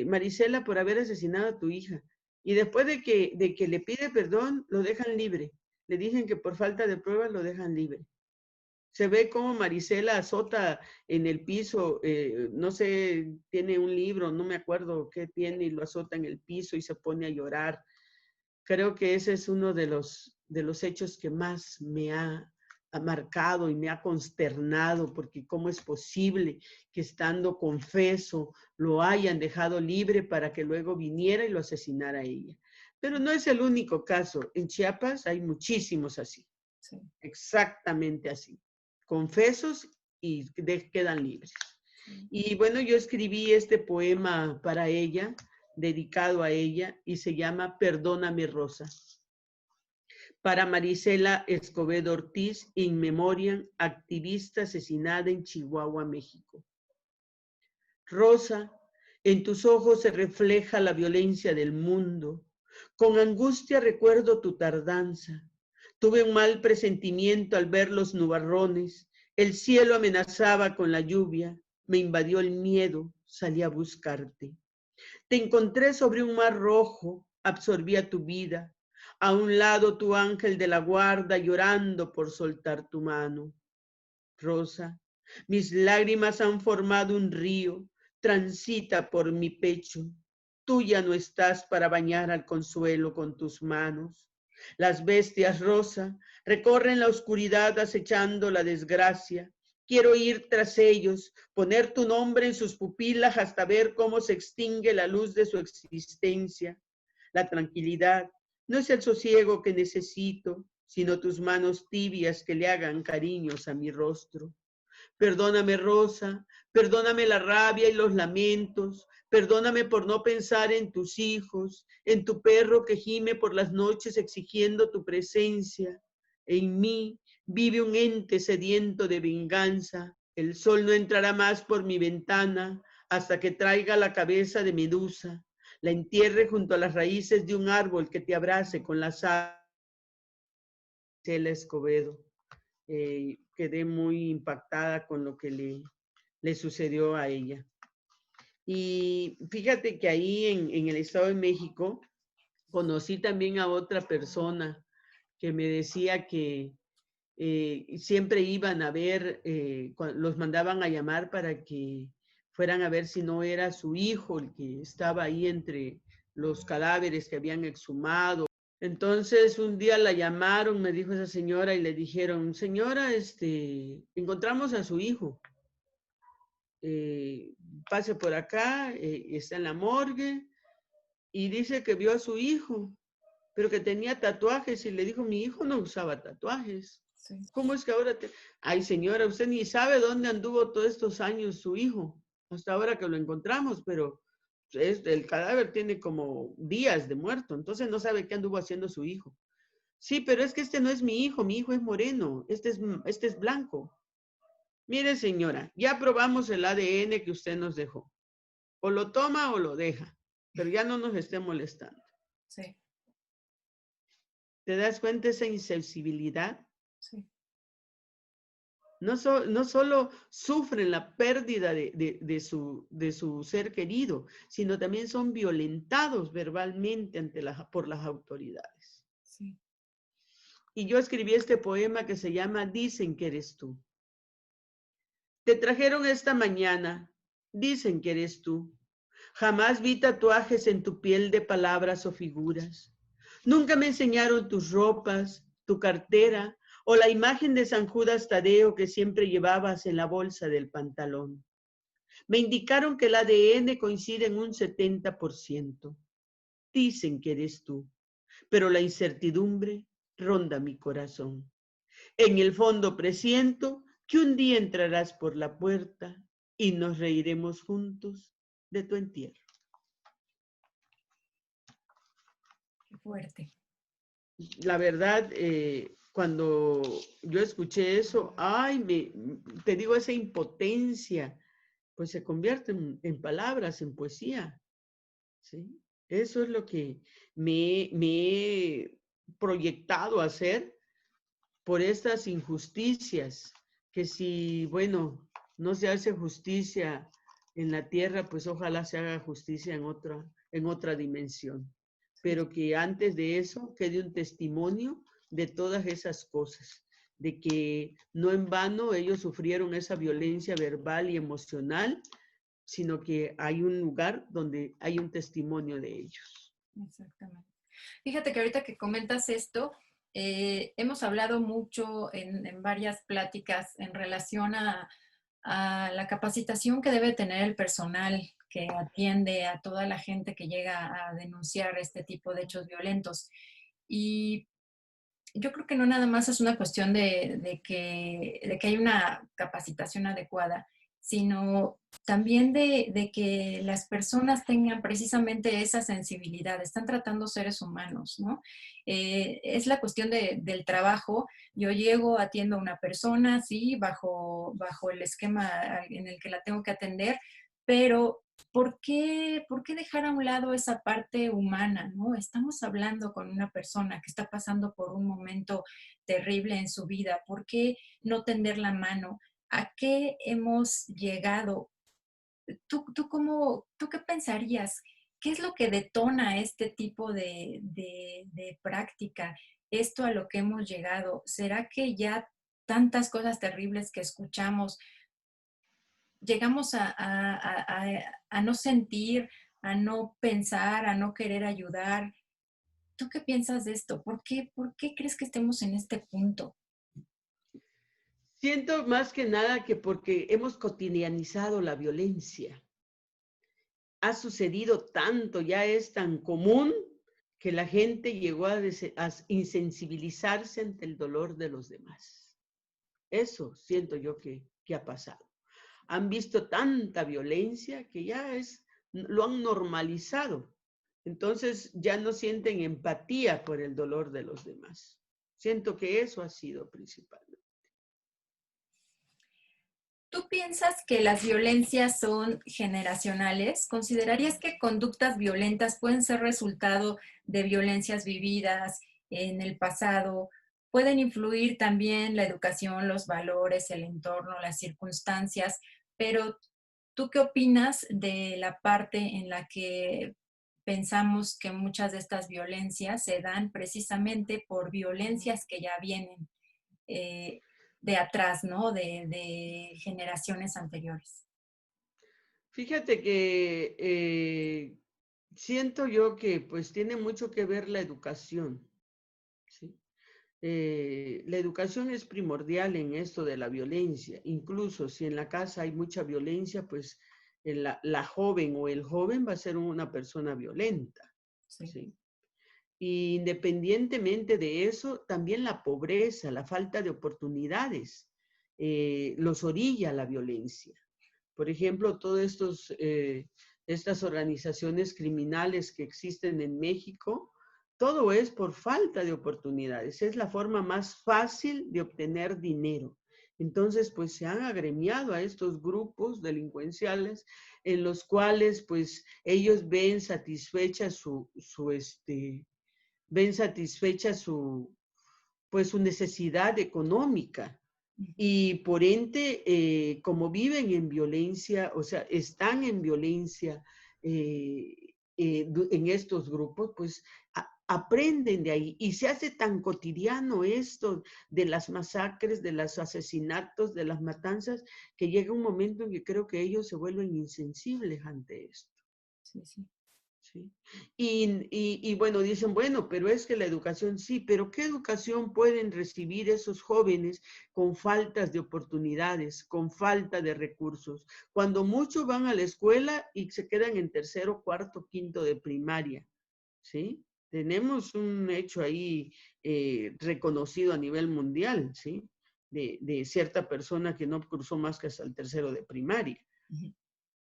Marisela, por haber asesinado a tu hija. Y después de que le pide perdón, lo dejan libre. Le dicen que por falta de pruebas lo dejan libre. Se ve cómo Marisela azota en el piso, no sé, tiene un libro, no me acuerdo qué tiene, y lo azota en el piso y se pone a llorar. Creo que ese es uno de los hechos que más ha marcado y me ha consternado, porque cómo es posible que estando confeso lo hayan dejado libre para que luego viniera y lo asesinara a ella. Pero no es el único caso. En Chiapas hay muchísimos así, Sí. exactamente así. Confesos y quedan libres. Sí. Y bueno, yo escribí este poema para ella, dedicado a ella, y se llama Perdóname, Rosa. Para Marisela Escobedo Ortiz, in memoriam, activista asesinada en Chihuahua, México. Rosa, en tus ojos se refleja la violencia del mundo. Con angustia recuerdo tu tardanza. Tuve un mal presentimiento al ver los nubarrones. El cielo amenazaba con la lluvia. Me invadió el miedo. Salí a buscarte. Te encontré sobre un mar rojo. Absorbía tu vida. A un lado tu ángel de la guarda llorando por soltar tu mano. Rosa, mis lágrimas han formado un río, transita por mi pecho. Tú ya no estás para bañar al consuelo con tus manos. Las bestias, Rosa, recorren la oscuridad acechando la desgracia. Quiero ir tras ellos, poner tu nombre en sus pupilas hasta ver cómo se extingue la luz de su existencia. La tranquilidad no es el sosiego que necesito, sino tus manos tibias que le hagan cariños a mi rostro. Perdóname, Rosa, perdóname la rabia y los lamentos, perdóname por no pensar en tus hijos, en tu perro que gime por las noches exigiendo tu presencia. En mí vive un ente sediento de venganza. El sol no entrará más por mi ventana hasta que traiga la cabeza de Medusa, la entierre junto a las raíces de un árbol que te abrace con las alas. Escobedo. Quedé muy impactada con lo que le sucedió a ella. Y fíjate que ahí en el Estado de México conocí también a otra persona que me decía que siempre iban a ver, los mandaban a llamar para que fueran a ver si no era su hijo el que estaba ahí entre los cadáveres que habían exhumado. Entonces un día la llamaron, me dijo esa señora, y le dijeron, señora, encontramos a su hijo. Pase por acá, está en la morgue, y dice que vio a su hijo, pero que tenía tatuajes, y le dijo, mi hijo no usaba tatuajes. Sí. ¿Cómo es que ahora te...? Ay, señora, usted ni sabe dónde anduvo todos estos años su hijo, hasta ahora que lo encontramos, pero el cadáver tiene como días de muerto, entonces no sabe qué anduvo haciendo su hijo. Sí, pero es que este no es mi hijo es moreno, este es blanco. Mire, señora, ya probamos el ADN que usted nos dejó. O lo toma o lo deja, pero ya no nos esté molestando. Sí. ¿Te das cuenta de esa insensibilidad? Sí. No solo sufren la pérdida de su ser querido, sino también son violentados verbalmente por las autoridades. Sí. Y yo escribí este poema que se llama Dicen que eres tú. Te trajeron esta mañana, dicen que eres tú. Jamás vi tatuajes en tu piel de palabras o figuras. Nunca me enseñaron tus ropas, tu cartera o la imagen de San Judas Tadeo que siempre llevabas en la bolsa del pantalón. Me indicaron que el ADN coincide en un 70%. Dicen que eres tú, pero la incertidumbre ronda mi corazón. En el fondo presiento que un día entrarás por la puerta y nos reiremos juntos de tu entierro. Qué fuerte. La verdad, cuando yo escuché eso, te digo, esa impotencia, pues se convierte en palabras, en poesía, ¿sí? Eso es lo que me he proyectado a hacer por estas injusticias, que si, bueno, no se hace justicia en la tierra, pues ojalá se haga justicia en otra dimensión. Pero que antes de eso quede un testimonio de todas esas cosas, de que no en vano ellos sufrieron esa violencia verbal y emocional, sino que hay un lugar donde hay un testimonio de ellos. Exactamente. Fíjate que ahorita que comentas esto, hemos hablado mucho en varias pláticas en relación a la capacitación que debe tener el personal que atiende a toda la gente que llega a denunciar este tipo de hechos violentos. Y yo creo que no nada más es una cuestión de que hay una capacitación adecuada, sino también de que las personas tengan precisamente esa sensibilidad. Están tratando seres humanos, ¿no? Es la cuestión del trabajo. Yo llego, atiendo a una persona, sí, bajo el esquema en el que la tengo que atender, pero ¿por qué dejar a un lado esa parte humana, ¿no? Estamos hablando con una persona que está pasando por un momento terrible en su vida. ¿Por qué no tender la mano? ¿A qué hemos llegado? ¿Tú qué pensarías? ¿Qué es lo que detona este tipo de práctica? Esto a lo que hemos llegado. ¿Será que ya tantas cosas terribles que escuchamos llegamos a no sentir, a no pensar, a no querer ayudar? ¿Tú qué piensas de esto? ¿Por qué crees que estemos en este punto? Siento más que nada que porque hemos cotidianizado la violencia. Ha sucedido tanto, ya es tan común que la gente llegó a insensibilizarse ante el dolor de los demás. Eso siento yo que ha pasado. Han visto tanta violencia que lo han normalizado. Entonces ya no sienten empatía por el dolor de los demás. Siento que eso ha sido principalmente. ¿Tú piensas que las violencias son generacionales? ¿Considerarías que conductas violentas pueden ser resultado de violencias vividas en el pasado? ¿Pueden influir también la educación, los valores, el entorno, las circunstancias? Pero ¿tú qué opinas de la parte en la que pensamos que muchas de estas violencias se dan precisamente por violencias que ya vienen eh, de atrás, ¿no? De generaciones anteriores. Fíjate que siento yo que pues tiene mucho que ver la educación, ¿sí? La educación es primordial en esto de la violencia. Incluso si en la casa hay mucha violencia, pues la joven o el joven va a ser una persona violenta, Sí. ¿sí? Y independientemente de eso, también la pobreza, la falta de oportunidades, los orilla a la violencia. Por ejemplo, estas organizaciones criminales que existen en México, todo es por falta de oportunidades. Es la forma más fácil de obtener dinero. Entonces, pues se han agremiado a estos grupos delincuenciales en los cuales, pues, ellos ven satisfecha pues, su necesidad económica. Y por ende, como viven en violencia, o sea, están en violencia en estos grupos, pues aprenden de ahí. Y se hace tan cotidiano esto de las masacres, de los asesinatos, de las matanzas, que llega un momento en que creo que ellos se vuelven insensibles ante esto. Sí, sí. ¿Sí? Y bueno, dicen, bueno, pero es que la educación sí, pero ¿qué educación pueden recibir esos jóvenes con faltas de oportunidades, con falta de recursos? Cuando muchos van a la escuela y se quedan en tercero, cuarto, quinto de primaria, ¿sí? Tenemos un hecho ahí reconocido a nivel mundial, ¿sí? De cierta persona que no cruzó más que hasta el tercero de primaria.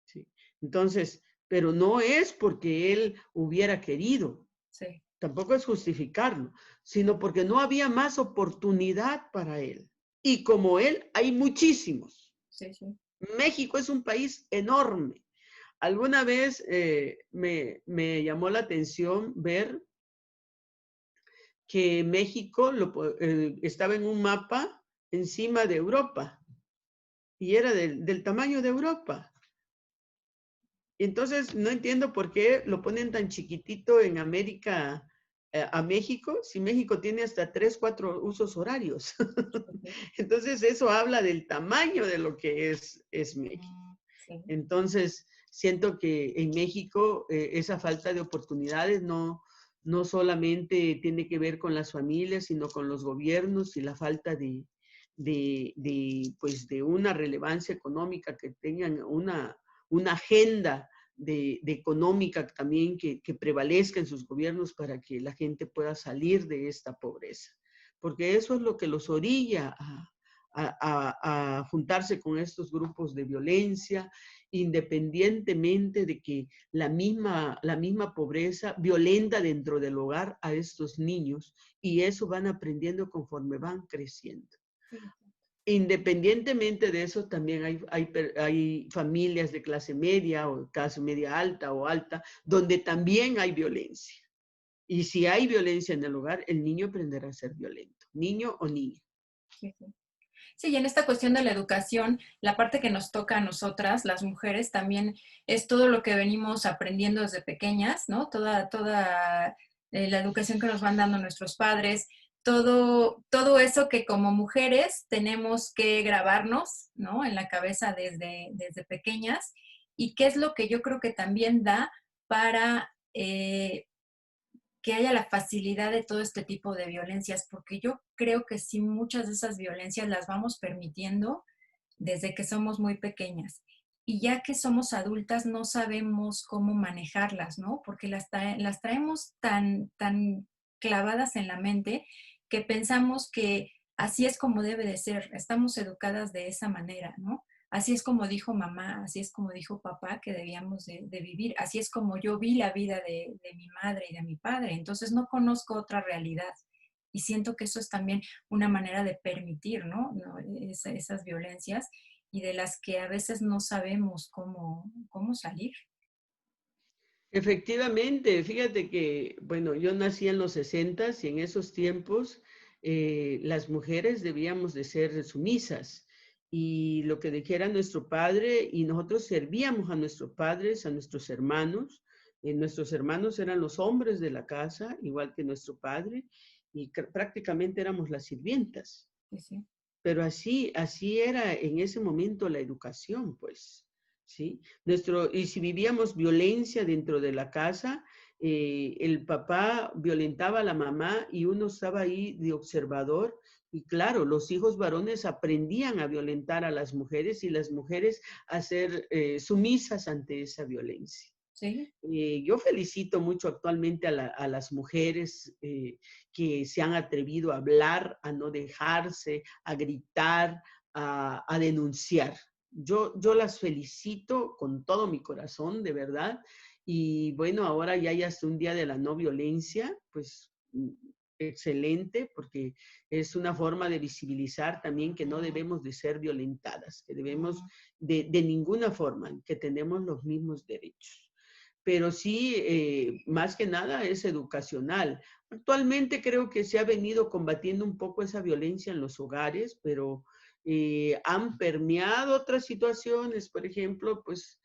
¿Sí? Entonces, pero no es porque él hubiera querido, Sí. tampoco es justificarlo, sino porque no había más oportunidad para él. Y como él, hay muchísimos. Sí, sí. México es un país enorme. Alguna vez me llamó la atención ver que México estaba en un mapa encima de Europa y era del tamaño de Europa. Entonces, no entiendo por qué lo ponen tan chiquitito en América, a México, si México tiene hasta 3, 4 usos horarios. Entonces, eso habla del tamaño de lo que es México. Sí. Entonces, siento que en México esa falta de oportunidades no solamente tiene que ver con las familias, sino con los gobiernos y la falta pues, de una relevancia económica, que tengan una agenda de económica también que prevalezca en sus gobiernos para que la gente pueda salir de esta pobreza. Porque eso es lo que los orilla a juntarse con estos grupos de violencia, independientemente de que la misma pobreza violenta dentro del hogar a estos niños, y eso van aprendiendo conforme van creciendo. Sí. Independientemente de eso, también hay familias de clase media o clase media alta o alta, donde también hay violencia. Y si hay violencia en el hogar, el niño aprenderá a ser violento, niño o niña. Sí, sí. Sí, y en esta cuestión de la educación, la parte que nos toca a nosotras, las mujeres, también es todo lo que venimos aprendiendo desde pequeñas, ¿no? Toda la educación que nos van dando nuestros padres, todo eso que como mujeres tenemos que grabarnos, ¿no? En la cabeza desde pequeñas. Y qué es lo que yo creo que también da para que haya la facilidad de todo este tipo de violencias, porque yo creo que sí muchas de esas violencias las vamos permitiendo desde que somos muy pequeñas. Y ya que somos adultas no sabemos cómo manejarlas, ¿no? Porque las traemos tan clavadas en la mente que pensamos que así es como debe de ser, estamos educadas de esa manera, ¿no? Así es como dijo mamá, así es como dijo papá que debíamos de vivir, así es como yo vi la vida de mi madre y de mi padre. Entonces no conozco otra realidad y siento que eso es también una manera de permitir, ¿no? Esas violencias y de las que a veces no sabemos cómo salir. Efectivamente, fíjate que, bueno, yo nací en los 60 y en esos tiempos las mujeres debíamos de ser sumisas y lo que dijera nuestro padre, y nosotros servíamos a nuestros padres, a nuestros hermanos, Nuestros hermanos eran los hombres de la casa, igual que nuestro padre, y prácticamente éramos las sirvientas. Sí, sí. Pero así era en ese momento la educación, pues, ¿sí? Y si vivíamos violencia dentro de la casa, el papá violentaba a la mamá y uno estaba ahí de observador. Y claro, los hijos varones aprendían a violentar a las mujeres y las mujeres a ser sumisas ante esa violencia. Sí. Yo felicito mucho actualmente a las mujeres que se han atrevido a hablar, a no dejarse, a gritar, a denunciar. Yo las felicito con todo mi corazón, de verdad. Y bueno, ahora ya hay hasta un día de la no violencia, pues excelente, porque es una forma de visibilizar también que no debemos de ser violentadas, que debemos de ninguna forma, que tenemos los mismos derechos. Pero sí, más que nada es educacional. Actualmente creo que se ha venido combatiendo un poco esa violencia en los hogares, pero han permeado otras situaciones. Por ejemplo, pues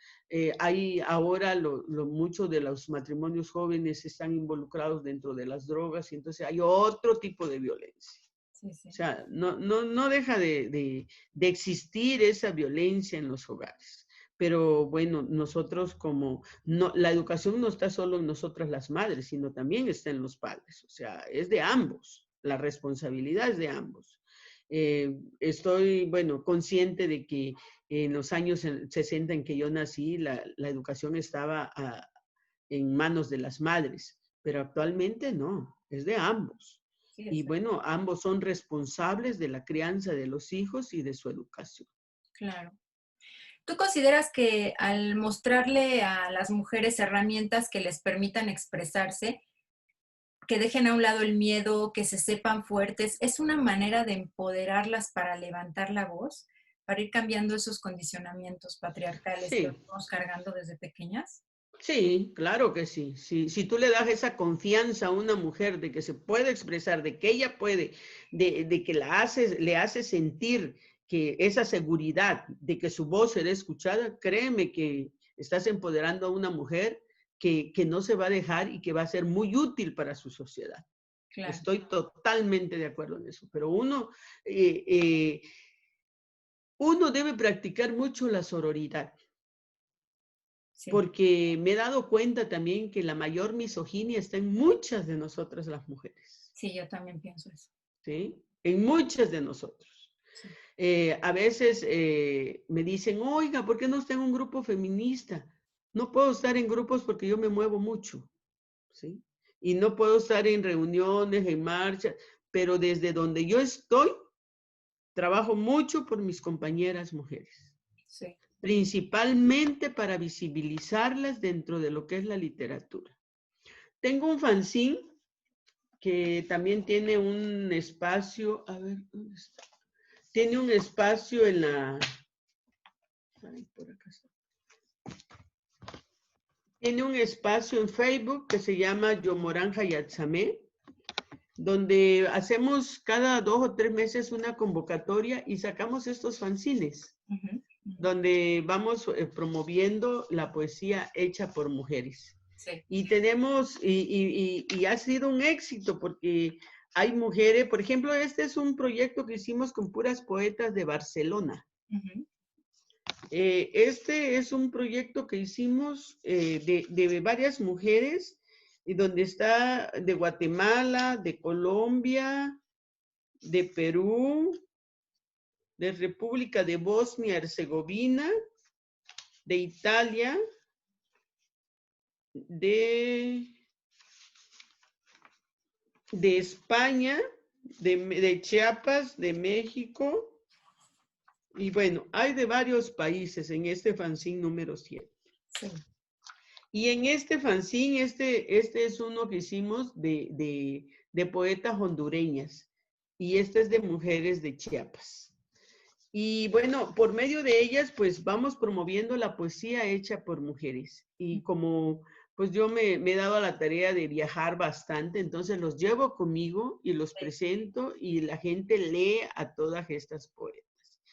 hay ahora muchos de los matrimonios jóvenes están involucrados dentro de las drogas y entonces hay otro tipo de violencia. Sí, sí. O sea, no deja de existir esa violencia en los hogares. Pero bueno, nosotros la educación no está solo en nosotras las madres, sino también está en los padres. O sea, es de ambos, la responsabilidad es de ambos. Estoy, bueno, consciente de que en los años 60 en que yo nací, la educación estaba en manos de las madres, pero actualmente no, es de ambos. Sí, Y bueno, ambos son responsables de la crianza de los hijos y de su educación. claro. ¿Tú consideras que al mostrarle a las mujeres herramientas que les permitan expresarse, que dejen a un lado el miedo, que se sepan fuertes, es una manera de empoderarlas para levantar la voz, para ir cambiando esos condicionamientos patriarcales que Sí, vamos cargando desde pequeñas? sí, claro que sí. Si tú le das esa confianza a una mujer de que se puede expresar, de que ella puede, de que le hace sentir que esa seguridad de que su voz será escuchada, créeme que estás empoderando a una mujer que no se va a dejar y que va a ser muy útil para su sociedad. Claro, Estoy totalmente de acuerdo en eso, pero uno debe practicar mucho la sororidad. sí, Porque me he dado cuenta también que la mayor misoginia está en muchas de nosotras las mujeres, sí, yo también pienso eso. ¿sí? En muchas de nosotros. Sí, A veces me dicen, oiga, ¿por qué no está en un grupo feminista? No puedo estar en grupos porque yo me muevo mucho, ¿sí? Y no puedo estar en reuniones, en marchas, pero desde donde yo estoy, trabajo mucho por mis compañeras mujeres, sí. principalmente para visibilizarlas dentro de lo que es la literatura. Tengo un fanzine que también tiene un espacio, a ver, ¿dónde está? Tiene un espacio en por acá está. Tiene un espacio en Facebook que se llama Yomorán Hayatzamé, donde hacemos cada 2 o 3 meses una convocatoria y sacamos estos fanzines, Ujú, ujú. donde vamos promoviendo la poesía hecha por mujeres. Sí. Y y ha sido un éxito porque hay mujeres, por ejemplo, este es un proyecto que hicimos con puras poetas de Barcelona. Ujú. Este es un proyecto que hicimos de varias mujeres, y donde está de Guatemala, de Colombia, de Perú, de República de Bosnia y Herzegovina, de Italia, de España, de Chiapas, de México, y bueno, hay de varios países en este fanzine número 7. Sí. Y en este fanzine, este es uno que hicimos de poetas hondureñas, y este es de mujeres de Chiapas. Y bueno, por medio de ellas, pues vamos promoviendo la poesía hecha por mujeres. Y como pues yo me he dado a la tarea de viajar bastante, entonces los llevo conmigo y los presento y la gente lee a todas estas poetas.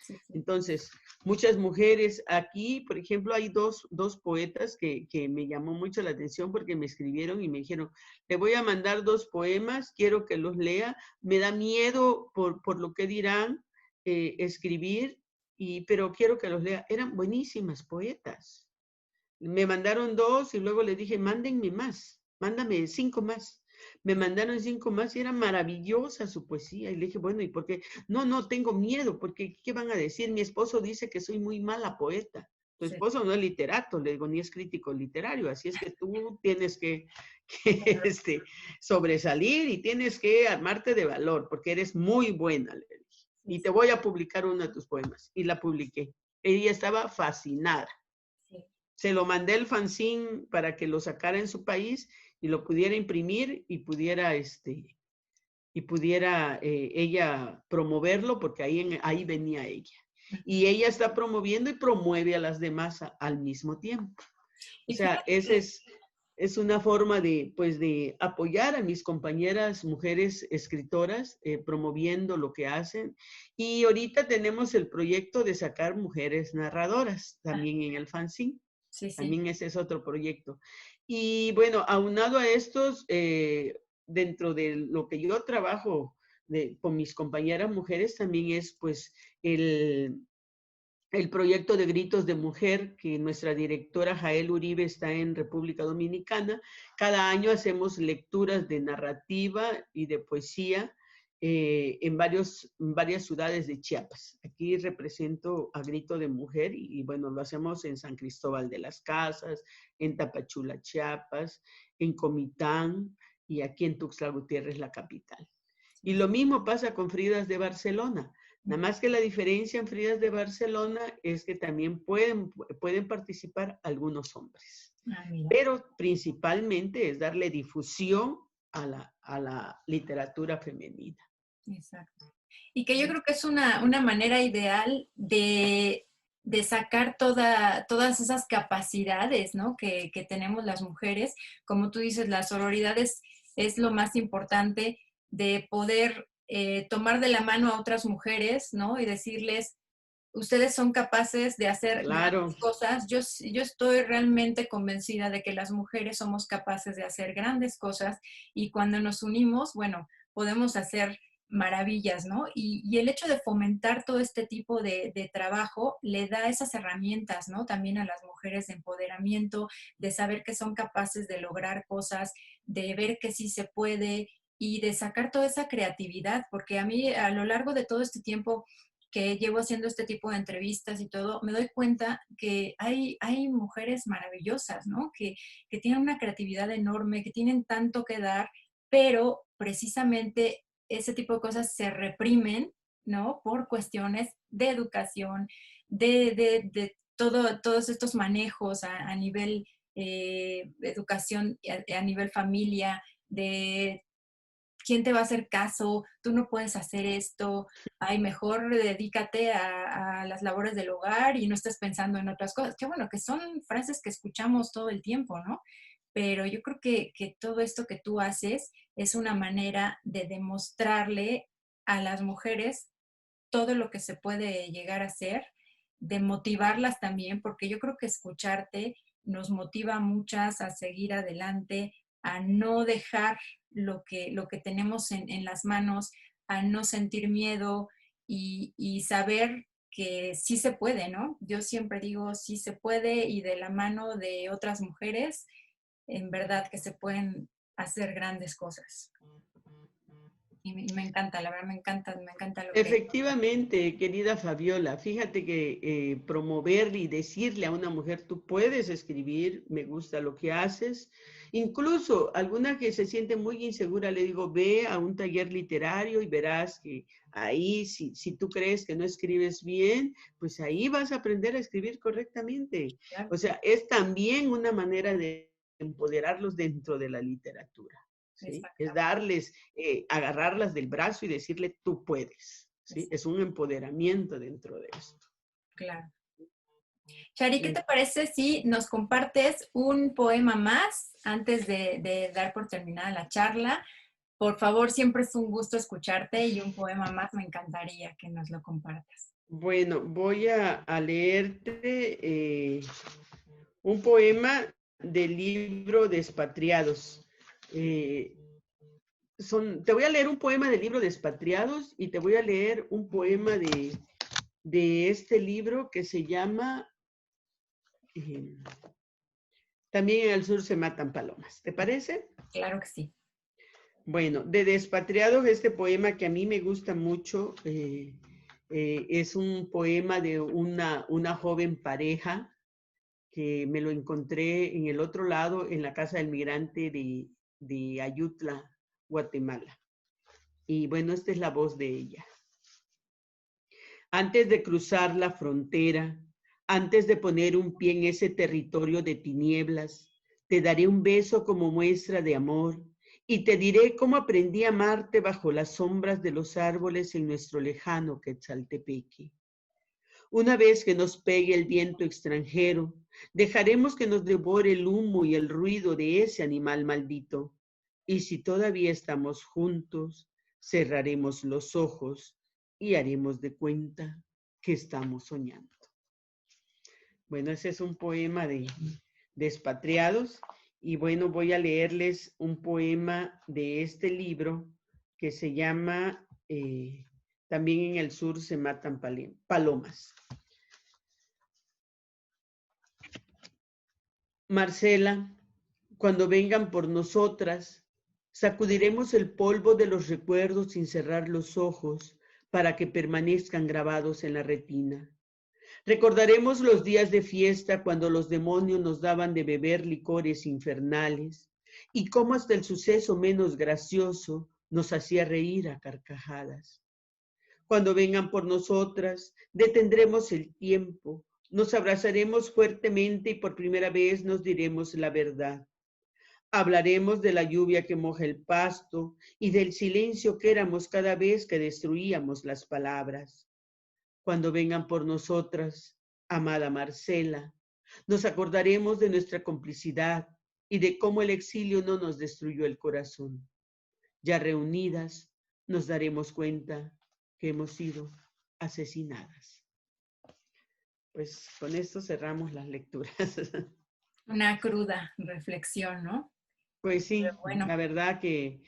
sí, sí. Entonces, muchas mujeres aquí, por ejemplo, hay dos poetas que me llamó mucho la atención porque me escribieron y me dijeron, le voy a mandar 2 poemas, quiero que los lea, me da miedo por lo que dirán escribir, pero quiero que los lea. Eran buenísimas poetas. Me mandaron 2 y luego les dije, mándenme más, mándame 5 más. Me mandaron 5 más y era maravillosa su poesía. Y le dije, bueno, ¿y por qué? No, no, tengo miedo, porque ¿qué van a decir? Mi esposo dice que soy muy mala poeta. Tu Sí, esposo no es literato, le digo, ni es crítico literario, así es que tú tienes que sobresalir y tienes que armarte de valor, porque eres muy buena, le dije. sí, Y te voy a publicar uno de tus poemas. Y la publiqué. Ella estaba fascinada. sí. Se lo mandé el fanzine para que lo sacara en su país y lo pudiera imprimir y pudiera ella promoverlo, porque ahí venía ella. Y ella está promoviendo y promueve a las demás al mismo tiempo. O Y sea, fíjate esa que, es una forma de apoyar a mis compañeras mujeres escritoras, promoviendo lo que hacen. Y ahorita tenemos el proyecto de sacar mujeres narradoras también en el fanzine. sí, sí, También ese es otro proyecto. Y bueno, aunado a estos, dentro de lo que yo trabajo con mis compañeras mujeres, también es pues el proyecto de Gritos de Mujer, que nuestra directora Jael Uribe está en República Dominicana. Cada año hacemos lecturas de narrativa y de poesía en varias ciudades de Chiapas. Aquí represento a Grito de Mujer y bueno, lo hacemos en San Cristóbal de las Casas, en Tapachula, Chiapas, en Comitán y aquí en Tuxtla Gutiérrez, la capital. Y sí. lo mismo pasa con Fridas de Barcelona. Nada más que la diferencia en Fridas de Barcelona es que también pueden participar algunos hombres. Ah, mira. Pero principalmente es darle difusión a la literatura femenina. Exacto. Y que yo creo que es una manera ideal de sacar todas esas capacidades, ¿no? Que tenemos las mujeres. Como tú dices, la sororidad es lo más importante de poder tomar de la mano a otras mujeres, ¿no? Y decirles, ustedes son capaces de hacer Claro, grandes cosas. Yo estoy realmente convencida de que las mujeres somos capaces de hacer grandes cosas y cuando nos unimos, bueno, podemos hacer maravillas, ¿no? Y el hecho de fomentar todo este tipo de trabajo le da esas herramientas, ¿no? También a las mujeres de empoderamiento, de saber que son capaces de lograr cosas, de ver que sí se puede y de sacar toda esa creatividad, porque a mí a lo largo de todo este tiempo que llevo haciendo este tipo de entrevistas y todo, me doy cuenta que hay mujeres maravillosas, ¿no? Que tienen una creatividad enorme, que tienen tanto que dar, pero precisamente ese tipo de cosas se reprimen, ¿no? Por cuestiones de educación, de todos estos manejos a nivel educación, a nivel familia, de ¿quién te va a hacer caso? Tú no puedes hacer esto. Ay, mejor dedícate a las labores del hogar y no estés pensando en otras cosas. Que bueno, que son frases que escuchamos todo el tiempo, ¿no? Pero yo creo que todo esto que tú haces es una manera de demostrarle a las mujeres todo lo que se puede llegar a hacer, de motivarlas también, porque yo creo que escucharte nos motiva a muchas a seguir adelante, a no dejar lo que tenemos en las manos, a no sentir miedo y saber que sí se puede, ¿no? Yo siempre digo sí se puede y de la mano de otras mujeres, en verdad que se pueden hacer grandes cosas. Y me encanta, la verdad me encanta lo que... efectivamente, querida Fabiola, fíjate que promoverle y decirle a una mujer, tú puedes escribir, me gusta lo que haces. Incluso alguna que se siente muy insegura, le digo, ve a un taller literario y verás que ahí, si tú crees que no escribes bien, pues ahí vas a aprender a escribir correctamente. Claro, O sea, es también una manera de empoderarlos dentro de la literatura. ¿Sí? Es exactamente. darles, agarrarlas del brazo y decirle, tú puedes, ¿sí? Es un empoderamiento dentro de esto. Claro. Shari, ¿qué Sí. te parece si nos compartes un poema más antes de dar por terminada la charla? Por favor, siempre es un gusto escucharte y un poema más me encantaría que nos lo compartas. Bueno, voy a leerte un poema del libro Despatriados. Eh, te voy a leer un poema del libro Despatriados y te voy a leer un poema de este libro que se llama eh, También en el sur se matan palomas. ¿Te parece? Claro que sí. Bueno, de Despatriados, este poema que a mí me gusta mucho, es un poema de una joven pareja que me lo encontré en el otro lado, en la casa del migrante de Ayutla, Guatemala. Y bueno, esta es la voz de ella. Antes de cruzar la frontera, antes de poner un pie en ese territorio de tinieblas, te daré un beso como muestra de amor y te diré cómo aprendí a amarte bajo las sombras de los árboles en nuestro lejano Quetzaltepeque. Una vez que nos pegue el viento extranjero, dejaremos que nos devore el humo y el ruido de ese animal maldito. Y si todavía estamos juntos, cerraremos los ojos y haremos de cuenta que estamos soñando. Bueno, ese es un poema de Despatriados. Y bueno, voy a leerles un poema de este libro que se llama También en el sur se matan palomas. Marcela, cuando vengan por nosotras, sacudiremos el polvo de los recuerdos sin cerrar los ojos para que permanezcan grabados en la retina. Recordaremos los días de fiesta cuando los demonios nos daban de beber licores infernales y cómo hasta el suceso menos gracioso nos hacía reír a carcajadas. Cuando vengan por nosotras, detendremos el tiempo, nos abrazaremos fuertemente y por primera vez nos diremos la verdad. Hablaremos de la lluvia que moja el pasto y del silencio que éramos cada vez que destruíamos las palabras. Cuando vengan por nosotras, amada Marcela, nos acordaremos de nuestra complicidad y de cómo el exilio no nos destruyó el corazón. Ya reunidas, nos daremos cuenta que hemos sido asesinadas. Pues con esto cerramos las lecturas. Una cruda reflexión, ¿no? Pues Pero sí, bueno, la verdad que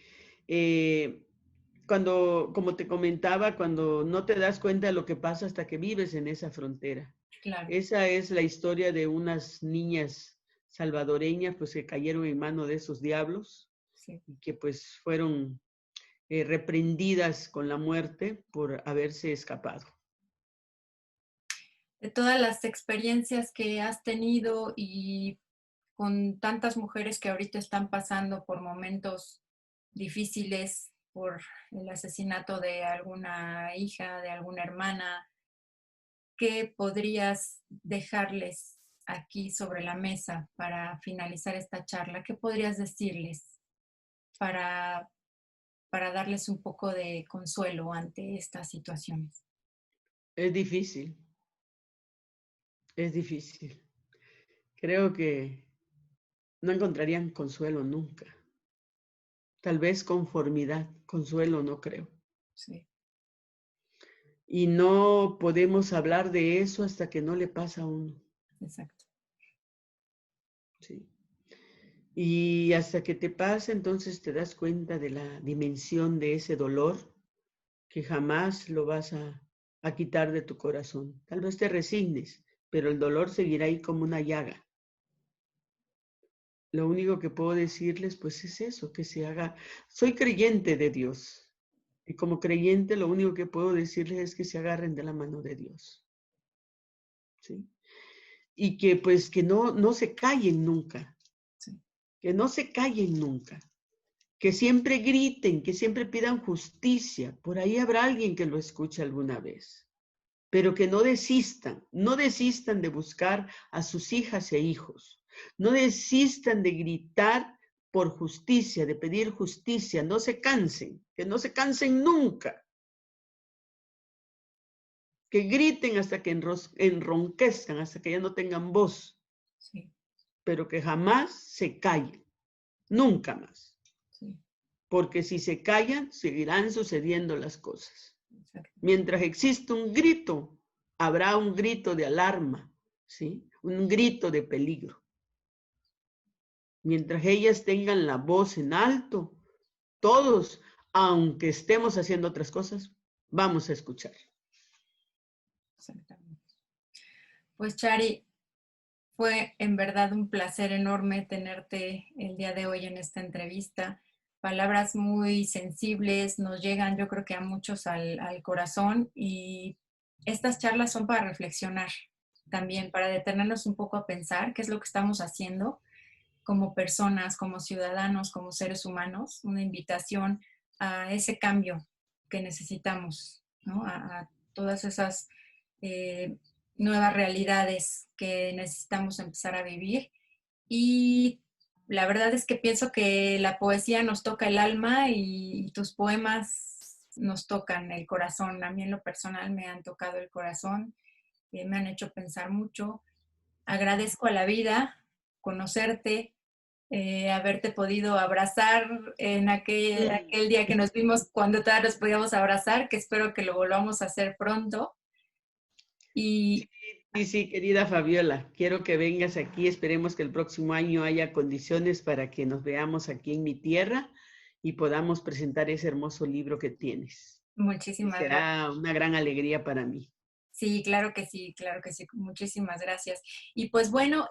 cuando, como te comentaba, cuando no te das cuenta de lo que pasa hasta que vives en esa frontera. claro. Esa es la historia de unas niñas salvadoreñas pues que cayeron en mano de esos diablos Sí. y que pues fueron reprendidas con la muerte por haberse escapado. De todas las experiencias que has tenido y con tantas mujeres que ahorita están pasando por momentos difíciles, por el asesinato de alguna hija, de alguna hermana, ¿qué podrías dejarles aquí sobre la mesa para finalizar esta charla? ¿Qué podrías decirles para, para darles un poco de consuelo ante estas situaciones? Es difícil, es difícil. Creo que no encontrarían consuelo nunca. Tal vez conformidad, consuelo no creo. Sí, Y no podemos hablar de eso hasta que no le pasa a uno. exacto. ¿Sí? Y hasta que te pasa, entonces te das cuenta de la dimensión de ese dolor que jamás lo vas a quitar de tu corazón. Tal vez te resignes, pero el dolor seguirá ahí como una llaga. Lo único que puedo decirles, pues es eso, que se haga. Soy creyente de Dios. Y como creyente, lo único que puedo decirles es que se agarren de la mano de Dios. ¿Sí? Y que pues que no se callen nunca. Sí. Que no se callen nunca. Que siempre griten, que siempre pidan justicia. Por ahí habrá alguien que lo escuche alguna vez. Pero que no desistan de buscar a sus hijas e hijos. No desistan de gritar por justicia, de pedir justicia. No se cansen, que no se cansen nunca. Que griten hasta que enronquezcan, hasta que ya no tengan voz. Sí. Pero que jamás se callen, nunca más. Sí. Porque si se callan, seguirán sucediendo las cosas. Exacto. Mientras existe un grito, habrá un grito de alarma, ¿sí? Un grito de peligro. Mientras ellas tengan la voz en alto, todos, aunque estemos haciendo otras cosas, vamos a escuchar. Exactamente. Pues Chari, fue en verdad un placer enorme tenerte el día de hoy en esta entrevista. Palabras muy sensibles nos llegan, yo creo que a muchos al corazón, y estas charlas son para reflexionar también, para detenernos un poco a pensar qué es lo que estamos haciendo como personas, como ciudadanos, como seres humanos, una invitación a ese cambio que necesitamos, ¿no? A todas esas eh, nuevas realidades que necesitamos empezar a vivir. Y la verdad es que pienso que la poesía nos toca el alma y tus poemas nos tocan el corazón. A mí en lo personal me han tocado el corazón, me han hecho pensar mucho. Agradezco a la vida conocerte, haberte podido abrazar en aquel día que nos vimos cuando todavía nos podíamos abrazar, que espero que lo volvamos a hacer pronto. Y Sí, sí, querida Fabiola, quiero que vengas aquí. Esperemos que el próximo año haya condiciones para que nos veamos aquí en mi tierra y podamos presentar ese hermoso libro que tienes. muchísimas gracias. Será una gran alegría para mí. Sí, claro que sí, claro que sí. Muchísimas gracias. Y pues bueno,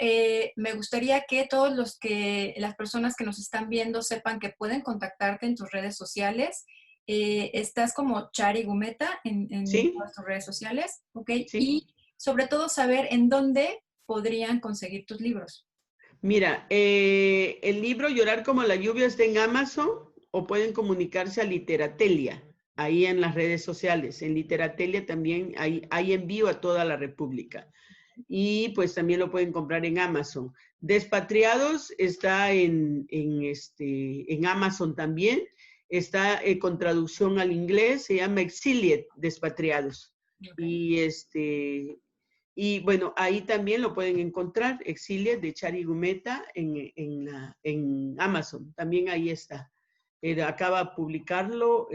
me gustaría que las personas que nos están viendo sepan que pueden contactarte en tus redes sociales. Estás como Chari Gumeta en ¿Sí? todas tus redes sociales, ¿ok? Sí. Y sobre todo saber en dónde podrían conseguir tus libros. Mira, el libro Llorar como la lluvia está en Amazon o pueden comunicarse a Literatelia, ahí en las redes sociales. En Literatelia también hay envío a toda la República. Y pues también lo pueden comprar en Amazon. Despatriados está en Amazon también. Está con traducción al inglés, se llama Exiliet Despatriados. Okay. Y bueno, ahí también lo pueden encontrar, Exilia de Chari Gumeta en Amazon. También ahí está. Acaba de publicarlo,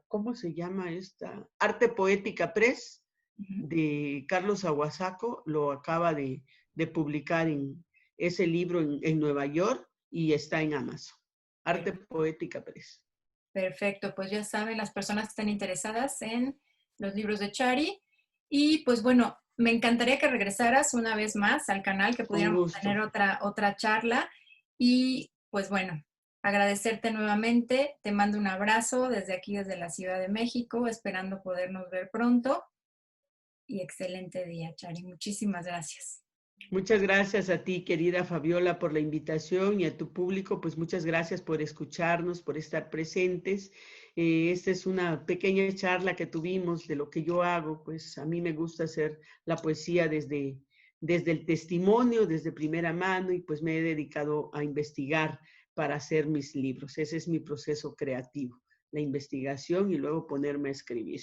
¿cómo se llama esta? Arte Poética Press Uh-huh. de Carlos Aguasaco. Lo acaba de publicar en ese libro en Nueva York y está en Amazon. Arte Poética Press. Perfecto, pues ya saben, las personas que estén interesadas en los libros de Chari. Y pues bueno, me encantaría que regresaras una vez más al canal, que Con pudiéramos tener gusto. otra charla. Y pues bueno, agradecerte nuevamente. Te mando un abrazo desde aquí, desde la Ciudad de México, esperando podernos ver pronto. Y excelente día, Chari. Muchísimas gracias. Muchas gracias a ti, querida Fabiola, por la invitación y a tu público, pues muchas gracias por escucharnos, por estar presentes. Esta es una pequeña charla que tuvimos de lo que yo hago, pues a mí me gusta hacer la poesía desde el testimonio, desde primera mano, y pues me he dedicado a investigar para hacer mis libros. Ese es mi proceso creativo, la investigación y luego ponerme a escribir.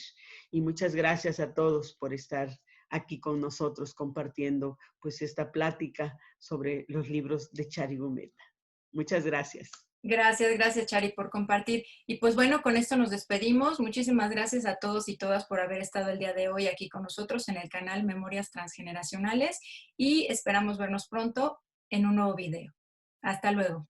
Y muchas gracias a todos por estar aquí con nosotros compartiendo pues esta plática sobre los libros de Chari Gumeta. Muchas gracias. Gracias, Chari, por compartir. Y pues bueno, con esto nos despedimos. Muchísimas gracias a todos y todas por haber estado el día de hoy aquí con nosotros en el canal Memorias Transgeneracionales y esperamos vernos pronto en un nuevo video. Hasta luego.